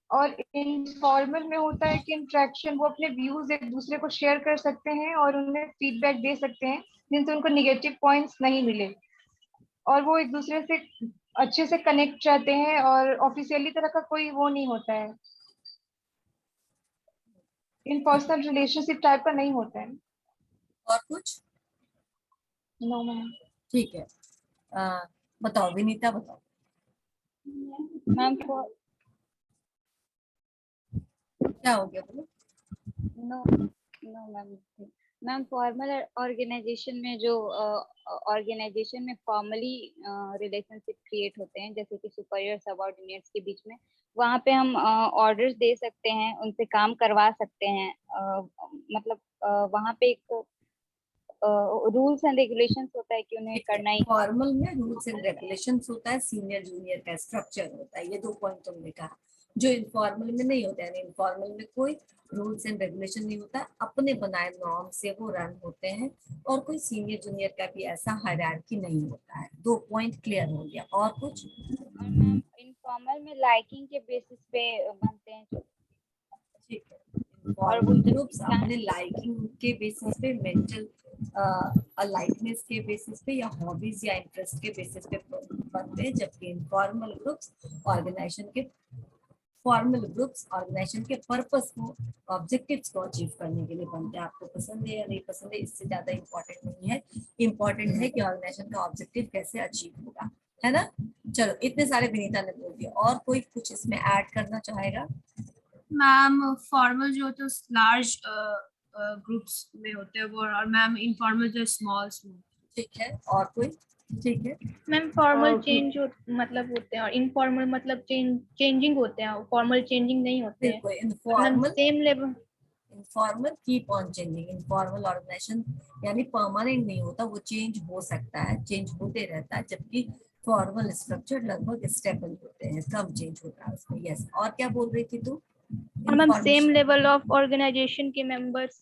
और इनफॉर्मल में होता है कि इंटरेक्शन वो अपने व्यूज एक दूसरे को शेयर कर सकते हैं और उन्हें फीडबैक दे सकते हैं जिनसे उनको निगेटिव पॉइंट्स नहीं मिले, और वो एक दूसरे से अच्छे से कनेक्ट रहते हैं, और ऑफिशियली तरह का कोई वो नहीं होता है, इन पर्सनल रिलेशनशिप टाइप का नहीं होता है। और कुछ? No ma'am. ठीक है, बताओ विनीता, बताओ। मैम क्या हो गया बोलो? No no ma'am, ma'am formal organisation में जो ऑर्गेनाइजेशन में फॉर्मली रिलेशनशिप क्रिएट होते हैं, जैसे कि सुपीरियर सबऑर्डिनेट्स के बीच में, वहाँ पे हम ऑर्डर्स दे सकते हैं, उनसे काम करवा सकते हैं, मतलब वहाँ पे एक रूल्स एंड रेगुलेशंस होता है कि उन्हें करना ही। फॉर्मल में रूल्स एंड रेगुलेशंस होता है, सीनियर जूनियर का स्ट्रक्चर होता है, ये 2 पॉइंट तुमने कहा, जो इनफॉर्मल में नहीं होता है। इनफॉर्मल में कोई रूल्स एंड रेगुलेशन नहीं होता, अपने बनाए नॉर्म से वो रन होते हैं, और कोई सीनियर जूनियर का भी ऐसा हायरार्की नहीं होता है। 2 पॉइंट क्लियर हो गया। और कुछ? इनफॉर्मल में लाइकिंग के बेसिस पे बनते हैं, ठीक है, और वो ग्रुप्स अपने लाइकिंग के बेसिस पे, मेंटल लाइकनेस के बेसिस पे, या हॉबीज या इंटरेस्ट के बेसिस पे बनते हैं, जबकि इनफॉर्मल ग्रुप्स ऑर्गेनाइजेशन के पर्पस को, ऑब्जेक्टिव्स को अचीव करने के लिए बनते हैं। आपको पसंद है या नहीं पसंद है, इससे ज्यादा इम्पोर्टेंट नहीं है, इम्पोर्टेंट है कि ऑर्गेनाइजेशन का ऑब्जेक्टिव कैसे अचीव होगा, है ना। चलो, इतने सारे विनीता ने बोल दिया, और कोई कुछ इसमें ऐड करना चाहेगा? मैम फॉर्मल जो होते हैं लार्ज ग्रुप्स में होते हैं वो, और मैम इनफॉर्मल जो स्मॉल। ठीक है, और कोई? ठीक है मैम फॉर्मल चेंज मतलब होते हैं, और इनफॉर्मल मतलब चेंजिंग होते हैं, फॉर्मल चेंजिंग नहीं होते हैं। बिल्कुल। Informal same level, informal keep on changing. Informal organisation यानी परमानेंट नहीं होता, वो चेंज हो सकता है, चेंज होते रहता है, जबकि फॉर्मल स्ट्रक्चर लगभग स्टेबल होते हैं, कम चेंज होता है उसमें। यस, और क्या बोल रही थी तू? Ma'am same level of organisation के मेंबर्स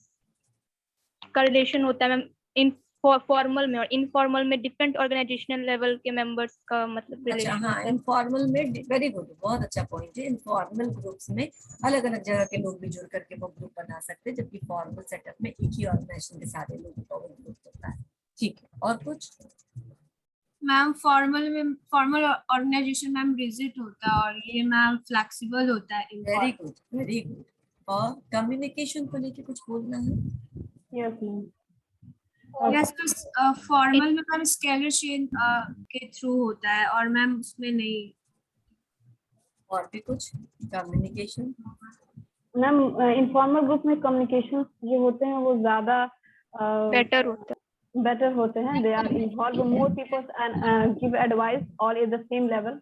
का रिलेशन होता है मैम इन फॉर्मल में, और इनफॉर्मल में डिफरेंट ऑर्गेनाइजेशनल लेवल के मेंबर्स का मतलब अच्छा, रिलेशन हाँ, होता है। इनफॉर्मल में, वेरी गुड, बहुत अच्छा पॉइंट है। इनफॉर्मल ग्रुप्स में अलग अलग जगह के लोग भी जुड़ करके वो ग्रुप बना सकते हैं, जबकि फॉर्मल सेटअप में एक ही ऑर्गेनाइजेशन के सारे लोगों का वो ग्रुप होता है। ठीक है, और कुछ? Ma'am formal organisation ma'am rigid होता है, और ये मैम फ्लेक्सिबल होता है। Very good, very good. और कम्युनिकेशन को लेके कुछ बोलना है? Yes ma'am. यस, तो फॉर्मल में मैम स्केलर चेन के थ्रू होता है, और मैम उसमें नहीं। और भी कुछ? कम्युनिकेशन मैम इनफॉर्मल ग्रुप में कम्युनिकेशन जो होते हैं वो ज्यादा बेटर होते हैं। They are involve more peoples and give advice all at the same level.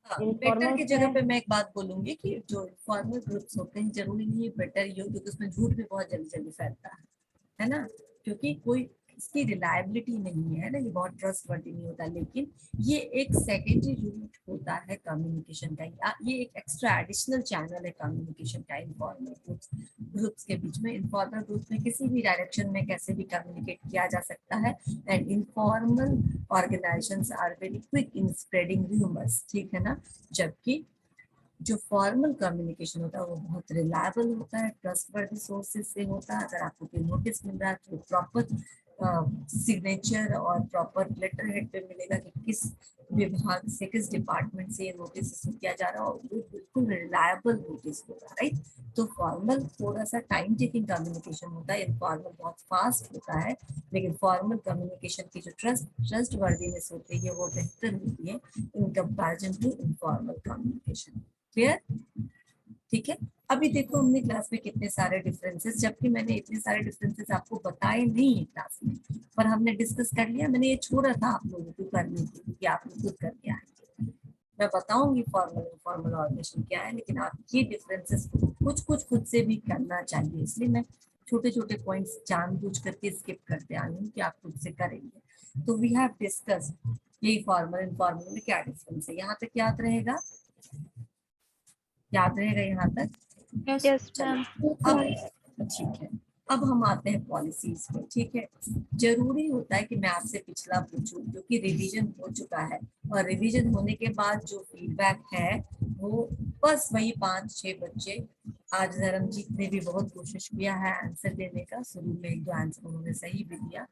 Better की जगह पे मैं एक बात बोलूंगी कि जो इनफॉर्मल ग्रुप्स होते हैं, जरूरी नहीं है बेटर ही हो, क्योंकि उसमें झूठ भी बहुत जल्दी जल्दी फैलता है ना। क्योंकि कोई इसकी रिलायबिलिटी नहीं है ना, ये बहुत ट्रस्टवर्दी नहीं होता, लेकिन ये एक सेकेंडरी रूट होता है कम्युनिकेशन का, ये एक एक्स्ट्रा एडिशनल चैनल है कम्युनिकेशन का इनफॉर्मल ग्रुप्स के बीच में। इनफॉर्मल ग्रुप्स में किसी भी डायरेक्शन में कैसे भी कम्युनिकेट किया जा सकता है, and informal organisations are very quick in spreading rumours, ठीक है ना, जबकि जो फॉर्मल कम्युनिकेशन होता है वो बहुत रिलायबल होता है, ट्रस्टवर्दी सोर्सेज से होता है। अगर आपको कोई नोटिस मिल रहा है तो प्रॉपर सिग्नेचर और प्रॉपर लेटर हेड पे मिलेगा कि किस विभाग से, किस डिपार्टमेंट से ये नोटिस किया जा रहा है, और वो बिल्कुल रिलायबल नोटिस होगा, राइट। तो फॉर्मल थोड़ा सा टाइम टेकिंग कम्युनिकेशन होता है, इनफॉर्मल बहुत फास्ट होता है, लेकिन फॉर्मल कम्युनिकेशन की जो ट्रस्ट वर्दीनेस होती है वो बेहतर होती है in comparison to informal communication. Clear, ठीक है। अभी देखो हमने क्लास में कितने सारे डिफरेंसेस, जबकि मैंने इतने सारे डिफरेंसेस आपको बताए नहीं है क्लास में, पर हमने डिस्कस कर लिया। मैंने ये छोड़ा था आप लोगों को करने के लिए कि आप लोग खुद करके आएंगे। मैं बताऊंगी फॉर्मल इनफॉर्मल ऑर्गेनाइजेशन क्या है, लेकिन आप ये डिफरेंसेस कुछ कुछ खुद से भी करना चाहिए, इसलिए मैं छोटे छोटे पॉइंट्स जानबूझ करके स्किप करते आई हूँ कि आप खुद से करेंगे। तो वी हैव डिस्कस यही फॉर्मल इनफॉर्मल में क्या डिफरेंस है, यहाँ तक याद रहेगा, याद रहेगा यहाँ तक? Yes ma'am. अब ठीक है, अब हम आते हैं पॉलिसीज पे, ठीक है। जरूरी होता है कि मैं आपसे पिछला पूछूं, क्योंकि रिवीजन हो चुका है, और रिवीजन होने के बाद जो फीडबैक है वो बस वही 5-6 बच्चे, आज धर्मजीत ने भी बहुत कोशिश किया है आंसर देने का, शुरू में 1-2 आंसर उन्होंने सही भी दिया,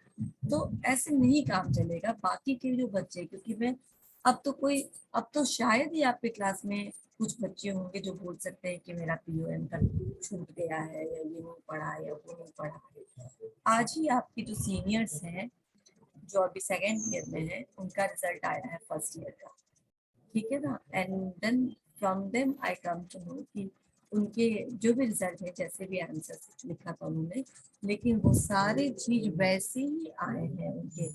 तो ऐसे नहीं काम चलेगा। बाकी के जो बच्चे, क्योंकि मैं अब तो शायद ही आपके क्लास में कुछ बच्चे होंगे जो बोल सकते हैं कि मेरा पीओएम का छूट गया है, या ये नहीं पढ़ा या वो नहीं पढ़ा। आज ही आपके जो सीनियर्स हैं जो अभी सेकेंड ईयर में है, उनका रिजल्ट आया है फर्स्ट ईयर का, ठीक है ना, and then from them I come to know कि उनके जो भी रिजल्ट है, जैसे भी आंसर लिखा था उन्होंने, लेकिन वो सारे चीज वैसे ही आए हैं उनके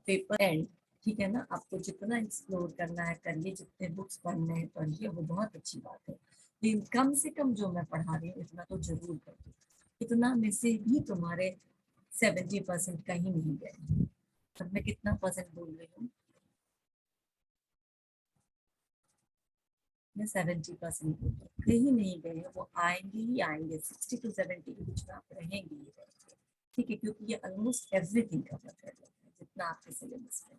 पेपर एंड, ठीक है ना। आपको जितना एक्सप्लोर करना है करिए, जितने बुक्स पढ़ने हैं पढ़िए, वो बहुत अच्छी बात है, लेकिन कम से कम जो मैं पढ़ा रही हूँ इतना तो जरूर कर दो। इतना में से भी तुम्हारे 70% कहीं नहीं गए। अब मैं कितना परसेंट बोल रही हूँ? मैं 70% बोल रही हूँ, कहीं नहीं गए, वो आएंगे ही आएंगे, 60 to 70 के बीच में आप रहेंगे ही रहेंगे, ठीक है, क्योंकि ये ऑलमोस्ट एवरीथिंग कवर कर लेते हैं जितना आपके सिलेबस में,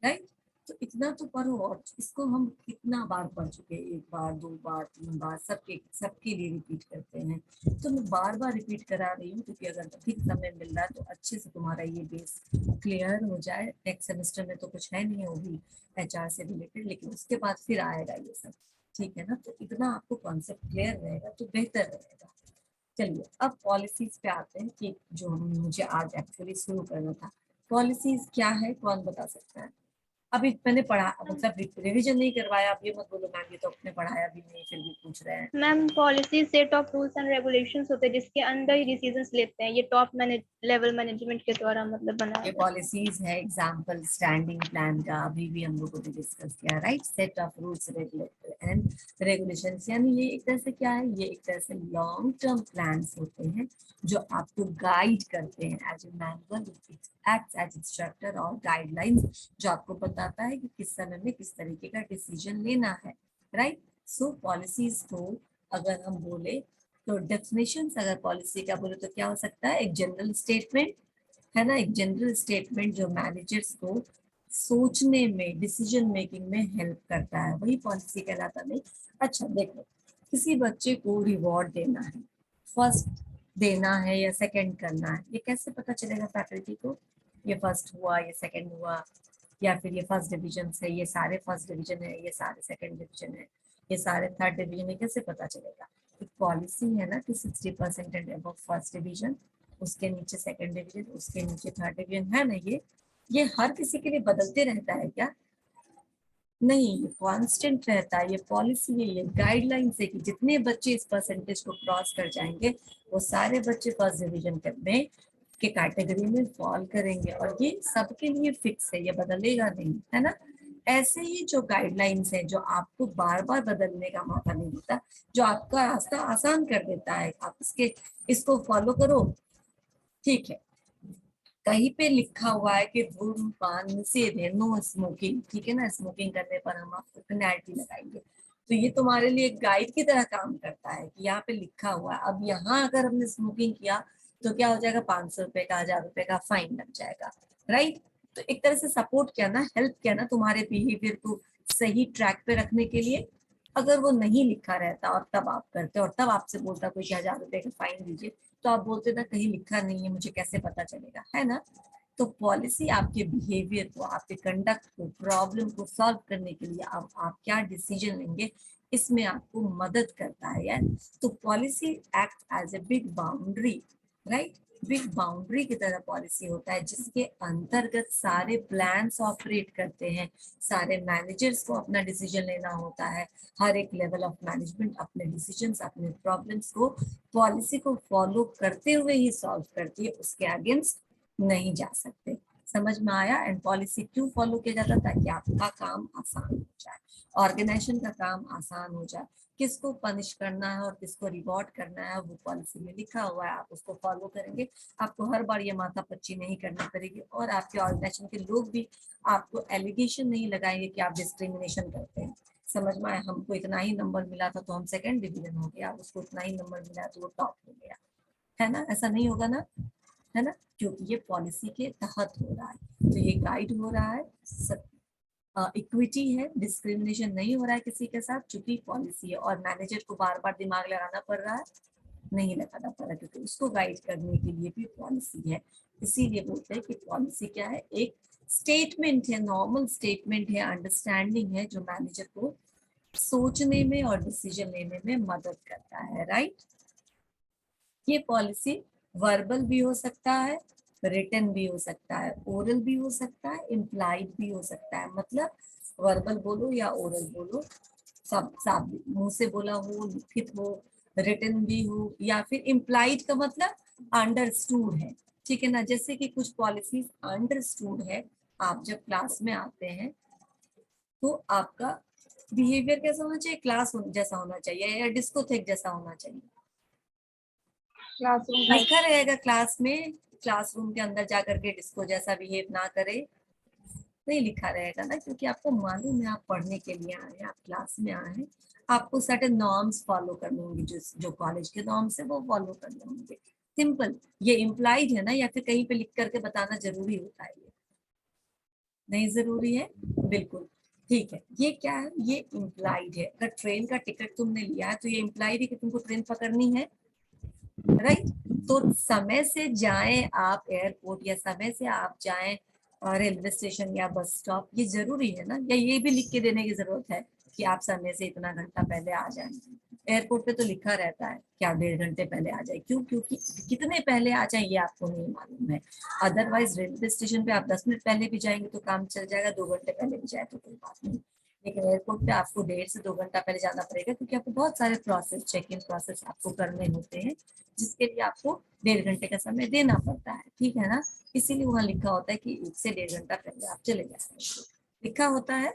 राइट। तो इतना तो पढ़ो, और इसको हम कितना बार पढ़ चुके हैं, 1 बार 2 बार 3 बार, सबके लिए रिपीट करते हैं। तो मैं बार बार रिपीट करा रही हूँ, क्योंकि अगर ठीक समय मिल रहा है तो अच्छे से तुम्हारा ये बेस क्लियर हो जाए। नेक्स्ट सेमेस्टर में तो कुछ है नहीं, वो भी HR से रिलेटेड, लेकिन उसके बाद फिर आएगा ये सब, ठीक है ना। तो इतना आपको कॉन्सेप्ट क्लियर रहेगा तो बेहतर रहेगा। चलिए अब पॉलिसीज पे आते हैं कि जो मुझे आज एक्चुअली शुरू करना था। पॉलिसीज क्या है, कौन बता सकता है? अभी मैंने पढ़ा, मतलब रिवीजन नहीं करवाया, आप ये मत बोलो मैम ये तो आपने पढ़ाया भी नहीं, फिर भी पूछ रहे हैं। Ma'am policy set of rules and regulations होते हैं जिसके अंदर ही डिसीजंस लेते हैं, ये टॉप लेवल मैनेजमेंट के द्वारा मतलब बनाया ये पॉलिसीज है, एग्जांपल स्टैंडिंग प्लान का अभी भी हम लोगों ने डिस्कस किया, right. Set of rules and regulations, यानी ये एक तरह से क्या है, ये एक तरह से लॉन्ग टर्म प्लान्स होते हैं जो आपको गाइड करते हैं as a manual, act as instructor और गाइडलाइंस जो आपको बताता है कि किस समय में किस तरीके का डिसीजन लेना है, राइट। सो पॉलिसीज को अगर हम बोले तो डेफिनेशंस, अगर पॉलिसी का बोले तो क्या हो सकता है, एक जनरल स्टेटमेंट है ना, एक जनरल स्टेटमेंट जो मैनेजर्स को सोचने में, डिसीजन मेकिंग में हेल्प करता है, वही पॉलिसी कहलाता है। अच्छा देखो, किसी बच्चे को रिवॉर्ड देना है, फर्स्ट देना है या सेकंड करना है, ये कैसे पता चलेगा फैकल्टी को? ये फर्स्ट हुआ, ये सेकंड हुआ, या फिर ये फर्स्ट डिवीजन है, ये सारे फर्स्ट डिवीजन है, ये सारे सेकंड डिवीजन है, ये सारे थर्ड डिवीजन है, कैसे पता चलेगा? एक पॉलिसी है ना कि 60% एंड अबव फर्स्ट डिवीजन, उसके नीचे सेकंड डिवीजन, उसके नीचे थर्ड डिवीजन, है ना। ये हर किसी के लिए बदलते रहता है क्या? नहीं, ये कांस्टेंट रहता है। ये पॉलिसी है, ये गाइडलाइंस है कि जितने बच्चे इस परसेंटेज को क्रॉस कर जाएंगे वो सारे बच्चे फर्स्ट डिवीजन में के कैटेगरी में फॉल करेंगे, और ये सबके लिए फिक्स है, ये बदलेगा नहीं, है ना। ऐसे ही जो गाइडलाइंस है जो आपको बार बार बदलने का मौका नहीं देता, जो आपका रास्ता आसान कर देता है, आप इसको फॉलो करो, ठीक है। कहीं पे लिखा हुआ है कि धूम्रपान निषेध है, नो स्मोकिंग, ठीक है ना, स्मोकिंग करने पर हम आपको पेनल्टी लगाएंगे। तो ये तुम्हारे लिए एक गाइड की तरह काम करता है कि यहाँ पे लिखा हुआ है। अब यहाँ अगर हमने स्मोकिंग किया तो क्या हो जाएगा, 500 रुपए का, 1000 रुपए का फाइन लग जाएगा, राइट। तो एक तरह से सपोर्ट किया ना, हेल्प किया ना तुम्हारे बिहेवियर को सही ट्रैक पे रखने के लिए। अगर वो नहीं लिखा रहता और तब आप करते और तब आपसे बोलता कोई 1000 रुपए का फाइन दीजिए, तो आप बोलते ना कहीं लिखा नहीं है, मुझे कैसे पता चलेगा, है ना। तो पॉलिसी आपके बिहेवियर को, आपके कंडक्ट को, प्रॉब्लम को सॉल्व करने के लिए आप क्या डिसीजन लेंगे, इसमें आपको मदद करता है यार। तो policy act as a big boundary, right, big boundary की तरह पॉलिसी होता है जिसके अंतर्गत सारे प्लान्स ऑपरेट करते हैं, सारे मैनेजर्स को अपना डिसीजन लेना होता है, हर एक लेवल ऑफ मैनेजमेंट अपने डिसीजंस, अपने प्रॉब्लम्स को पॉलिसी को फॉलो करते हुए ही सॉल्व करती है, उसके अगेंस्ट नहीं जा सकते। समझ में आया। एंड पॉलिसी क्यों फॉलो किया जाता है, ताकि आपका काम आसान हो जाए, ऑर्गेनाइजेशन का काम आसान हो जाए। किसको पनिश करना है और किसको रिवॉर्ड करना है वो पॉलिसी में लिखा हुआ है, आप उसको फॉलो करेंगे, आपको हर बार ये माथापच्ची नहीं करनी पड़ेगी, और आपके ऑर्गेनाइजेशन के लोग भी आपको एलिगेशन नहीं लगाएंगे कि आप डिस्क्रिमिनेशन करते हैं। समझ में आया। हमको इतना ही नंबर मिला था तो हम सेकंड डिवीजन हो गया, उसको इतना ही नंबर मिला तो वो टॉप हो गया, है ना। ऐसा नहीं होगा ना, है ना, क्योंकि ये पॉलिसी के तहत हो रहा है। तो ये गाइड हो रहा है, इक्विटी है, डिस्क्रिमिनेशन नहीं हो रहा है किसी के साथ, चूंकि पॉलिसी है। और मैनेजर को बार बार दिमाग लगाना पड़ रहा है, नहीं लगाना पड़ रहा, क्योंकि उसको गाइड करने के लिए भी पॉलिसी है। इसीलिए बोलते हैं कि पॉलिसी क्या है, एक स्टेटमेंट है, नॉर्मल स्टेटमेंट है, अंडरस्टैंडिंग है, जो मैनेजर को सोचने में और डिसीजन लेने में मदद करता है, राइट। ये पॉलिसी वर्बल भी हो सकता है, रिटन भी हो सकता है, ओरल भी हो सकता है, इम्प्लाइड भी हो सकता है। मतलब वर्बल बोलो या ओरल बोलो, सब मुंह से बोला हो, लिखित हो, रिटन भी हो, या फिर इम्प्लाइड का मतलब अंडरस्टूड है, ठीक है ना। जैसे कि कुछ पॉलिसीज अंडरस्टूड है, आप जब क्लास में आते हैं तो आपका बिहेवियर कैसा होना चाहिए, क्लास जैसा होना चाहिए या डिस्कोथेक जैसा होना चाहिए, क्लासरूम लिखा रहेगा क्लास में, क्लासरूम के अंदर जाकर के डिस्को जैसा बिहेव ना करे, नहीं लिखा रहेगा ना, क्योंकि आपको मालूम है आप पढ़ने के लिए आए हैं, आप क्लास में आए हैं, आपको सर्टेन नॉर्म्स फॉलो करने होंगे, जो कॉलेज के नॉर्म्स है वो फॉलो करने होंगे। सिंपल। ये इम्प्लाइड है ना, या फिर कहीं पे लिख करके बताना जरूरी होता है, ये नहीं जरूरी है, बिल्कुल ठीक है। ये क्या है, ये इम्प्लाइड है। अगर ट्रेन का टिकट तुमने लिया है तो ये इम्प्लाइड है कि तुमको ट्रेन पकड़नी है, राइट। तो समय से जाएं आप एयरपोर्ट, या समय से आप जाएं रेलवे स्टेशन या बस स्टॉप, ये जरूरी है ना, या ये भी लिख के देने की जरूरत है कि आप समय से इतना घंटा पहले आ जाएं। एयरपोर्ट पे तो लिखा रहता है कि आप 1.5 घंटे पहले आ जाए, क्यों, क्योंकि कितने पहले आ जाए ये आपको नहीं मालूम है। अदरवाइज रेलवे स्टेशन पे आप 10 मिनट पहले भी जाएंगे तो काम चल जाएगा, 2 घंटे पहले भी जाए तो कोई बात नहीं, लेकिन एयरपोर्ट पे आपको 1.5 से 2 घंटा पहले जाना पड़ेगा, क्योंकि आपको बहुत सारे प्रोसेस, चेक इन प्रोसेस आपको करने होते हैं, जिसके लिए आपको 1.5 घंटे का समय देना पड़ता है, ठीक है ना। इसीलिए वहाँ लिखा होता है कि 1 से 1.5 घंटा पहले आप चले जाएंगे, लिखा होता है।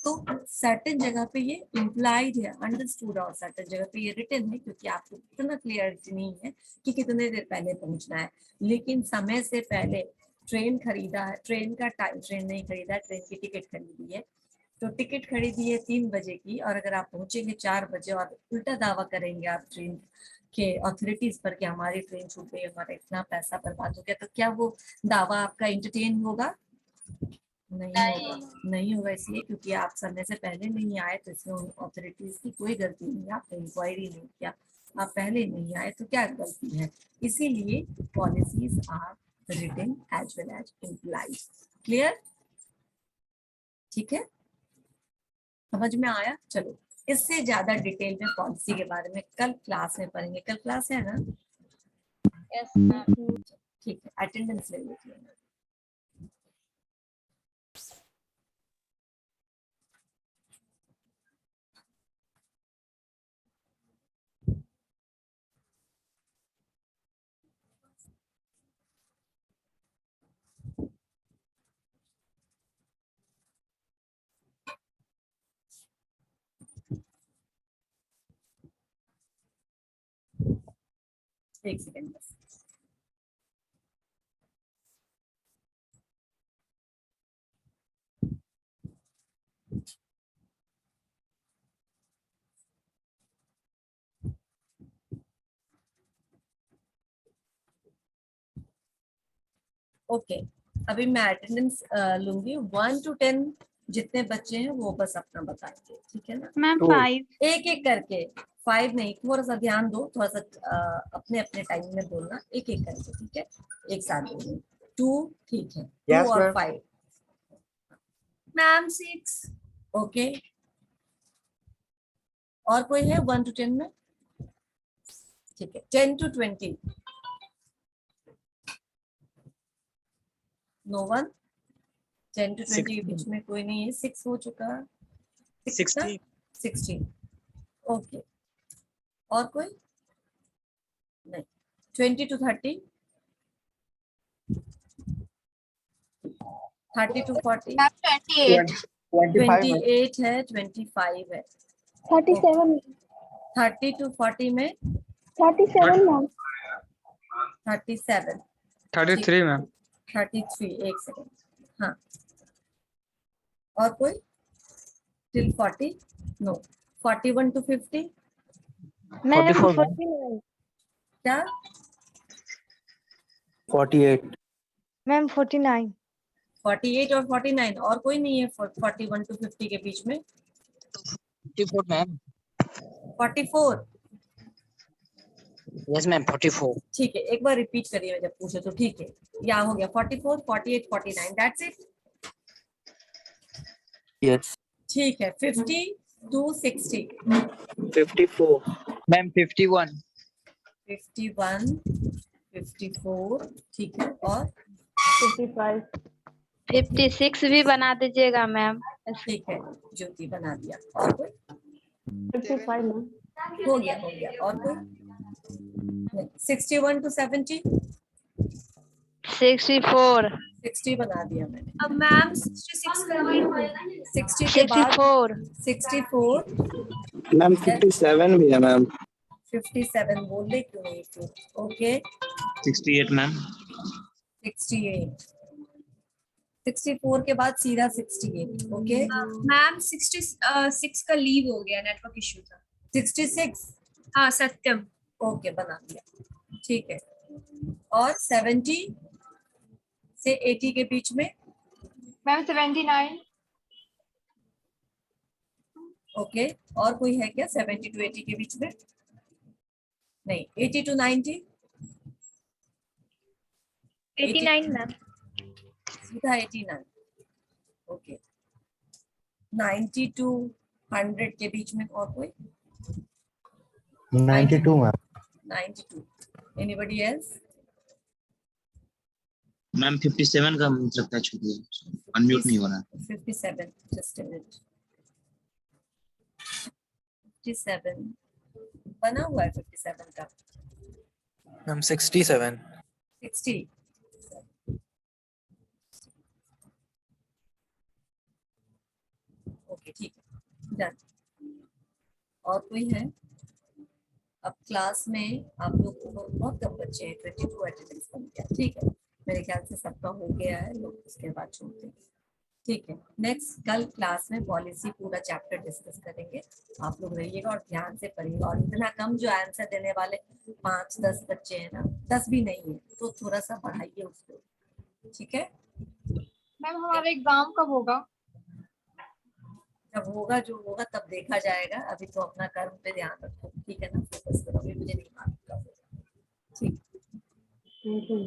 तो सर्टेन जगह पे ये इम्प्लाइड है, अंडरस्टूड, और सर्टेन जगह पे ये रिटन है, क्योंकि आपको इतना क्लियरिटी नहीं है कि कितने देर पहले पहुंचना है। लेकिन समय से पहले ट्रेन खरीदा है, ट्रेन का टाइम, ट्रेन नहीं खरीदा, ट्रेन की टिकट खरीदी है, तो टिकट खरीदी है 3 बजे की, और अगर आप पहुंचेंगे 4 बजे और उल्टा दावा करेंगे आप ट्रेन के अथॉरिटीज पर कि हमारी ट्रेन छूट गई, हमारा इतना पैसा बर्बाद हो गया, तो क्या वो दावा आपका एंटरटेन होगा? नहीं होगा, नहीं होगा। इसलिए क्योंकि आप समय से पहले नहीं आए, तो इसमें उन अथॉरिटीज की कोई गलती नहीं है, आपने इंक्वायरी नहीं किया, आप पहले नहीं आए तो क्या गलती है। इसीलिए policies are written as well as implied. Clear, ठीक है, समझ में आया। चलो, इससे ज्यादा डिटेल में पॉलिसी के बारे में कल क्लास में पढ़ेंगे। कल क्लास है ना? Yes ma'am. ठीक है, अटेंडेंस ले लीजिए। एक सेकेंड बस। ओके अभी मैं अटेंडेंस लूंगी 1 to 10 जितने बच्चे हैं वो बस अपना बताएंगे, ठीक है ना? मैम तो 5. एक एक करके, 5 नहीं, थोड़ा सा ध्यान दो, थोड़ा सा अपने अपने टाइम में बोलना, एक एक करके, ठीक है? एक साथ बोलना। 2 ठीक है, 2 Yes, और ma'am. 5 मैम 6. ओके। और कोई है 1 to 10 में? ठीक है, 10 to 20 नो वन। 10 to 20 के बीच में कोई नहीं है। 6 हो चुका, 60 16 ओके। और कोई नहीं? 20 to 30 30 to 40 28. 28 है, 25 है। 37. 30 to 40 में 37 मैम. 37 33 मैम. 33 एक सेकेंड, हाँ। और कोई till 40 no. 41 to 50 ma'am 44 ma'am. 49. क्या? 48. मैम 49. 48 और 49 और कोई नहीं है 41 to 50 के बीच में? 44 मैम। 44 yes ma'am 44। ठीक है, एक बार रिपीट करिए जब पूछे तो, ठीक है? या हो गया 44 48 49 दैट्स इट। Yes. ठीक है, 50 to 60 54. मैम 51। 51 54 ठीक है, और 55. 56 भी बना दीजिएगा मैम। ठीक है, ज्योति बना दिया। और कोई? 55 मैम. हो गया। और कोई नहीं? 61 to 70 64 60 बना दिया मैंने। अब मैम 66 का लीव है। 60 के बाद 64 64 मैम 57 भी है मैम। 57 बोल दे क्यों नहीं फिर? Okay 68 ma'am. 68 64 के बाद सीधा 68 ओके। मैम 66 का लीव हो गया, नेटवर्क इशू था। 66 हाँ सत्यम। ओके बना दिया, ठीक है। और 70 से 80 के बीच में मैम 79 ओके। और कोई है क्या 70 to 80 के बीच में? नहीं। 80 to 90 89 मैम। सीधा 89 ओके। 90 to 100 के बीच में और कोई? 92 मैम। 92 anybody else? मैम 57 का मुझे लगता है छूट गया, अनम्यूट नहीं हो रहा। 57 जस्ट अ मिनट। 57 बना हुआ है 57 का। मैम 67. 60 ओके ठीक है डन। और कोई है? अब क्लास में आप लोग को बहुत कम बच्चे हैं, 22 अटेंडेंस बन गया, ठीक है? मेरे ख्याल से सबका हो गया है, लोग उसके बाद छोड़ते हैं, ठीक है? नेक्स्ट कल क्लास में पॉलिसी पूरा चैप्टर डिस्कस करेंगे, आप लोग रहिएगा और ध्यान से पढ़िएगा। और इतना कम जो आंसर देने वाले 5-10 बच्चे हैं ना, 10 भी नहीं है, तो थोड़ा सा बढ़ाइए उसको, ठीक है? मैम हमारा एग्जाम कब होगा? जब होगा जो होगा तब देखा जाएगा, अभी तो अपना कर्म पे ध्यान रखो, ठीक है ना? फोकस करो, अभी मुझे नहीं मालूम कब होगा, ठीक। Thank you.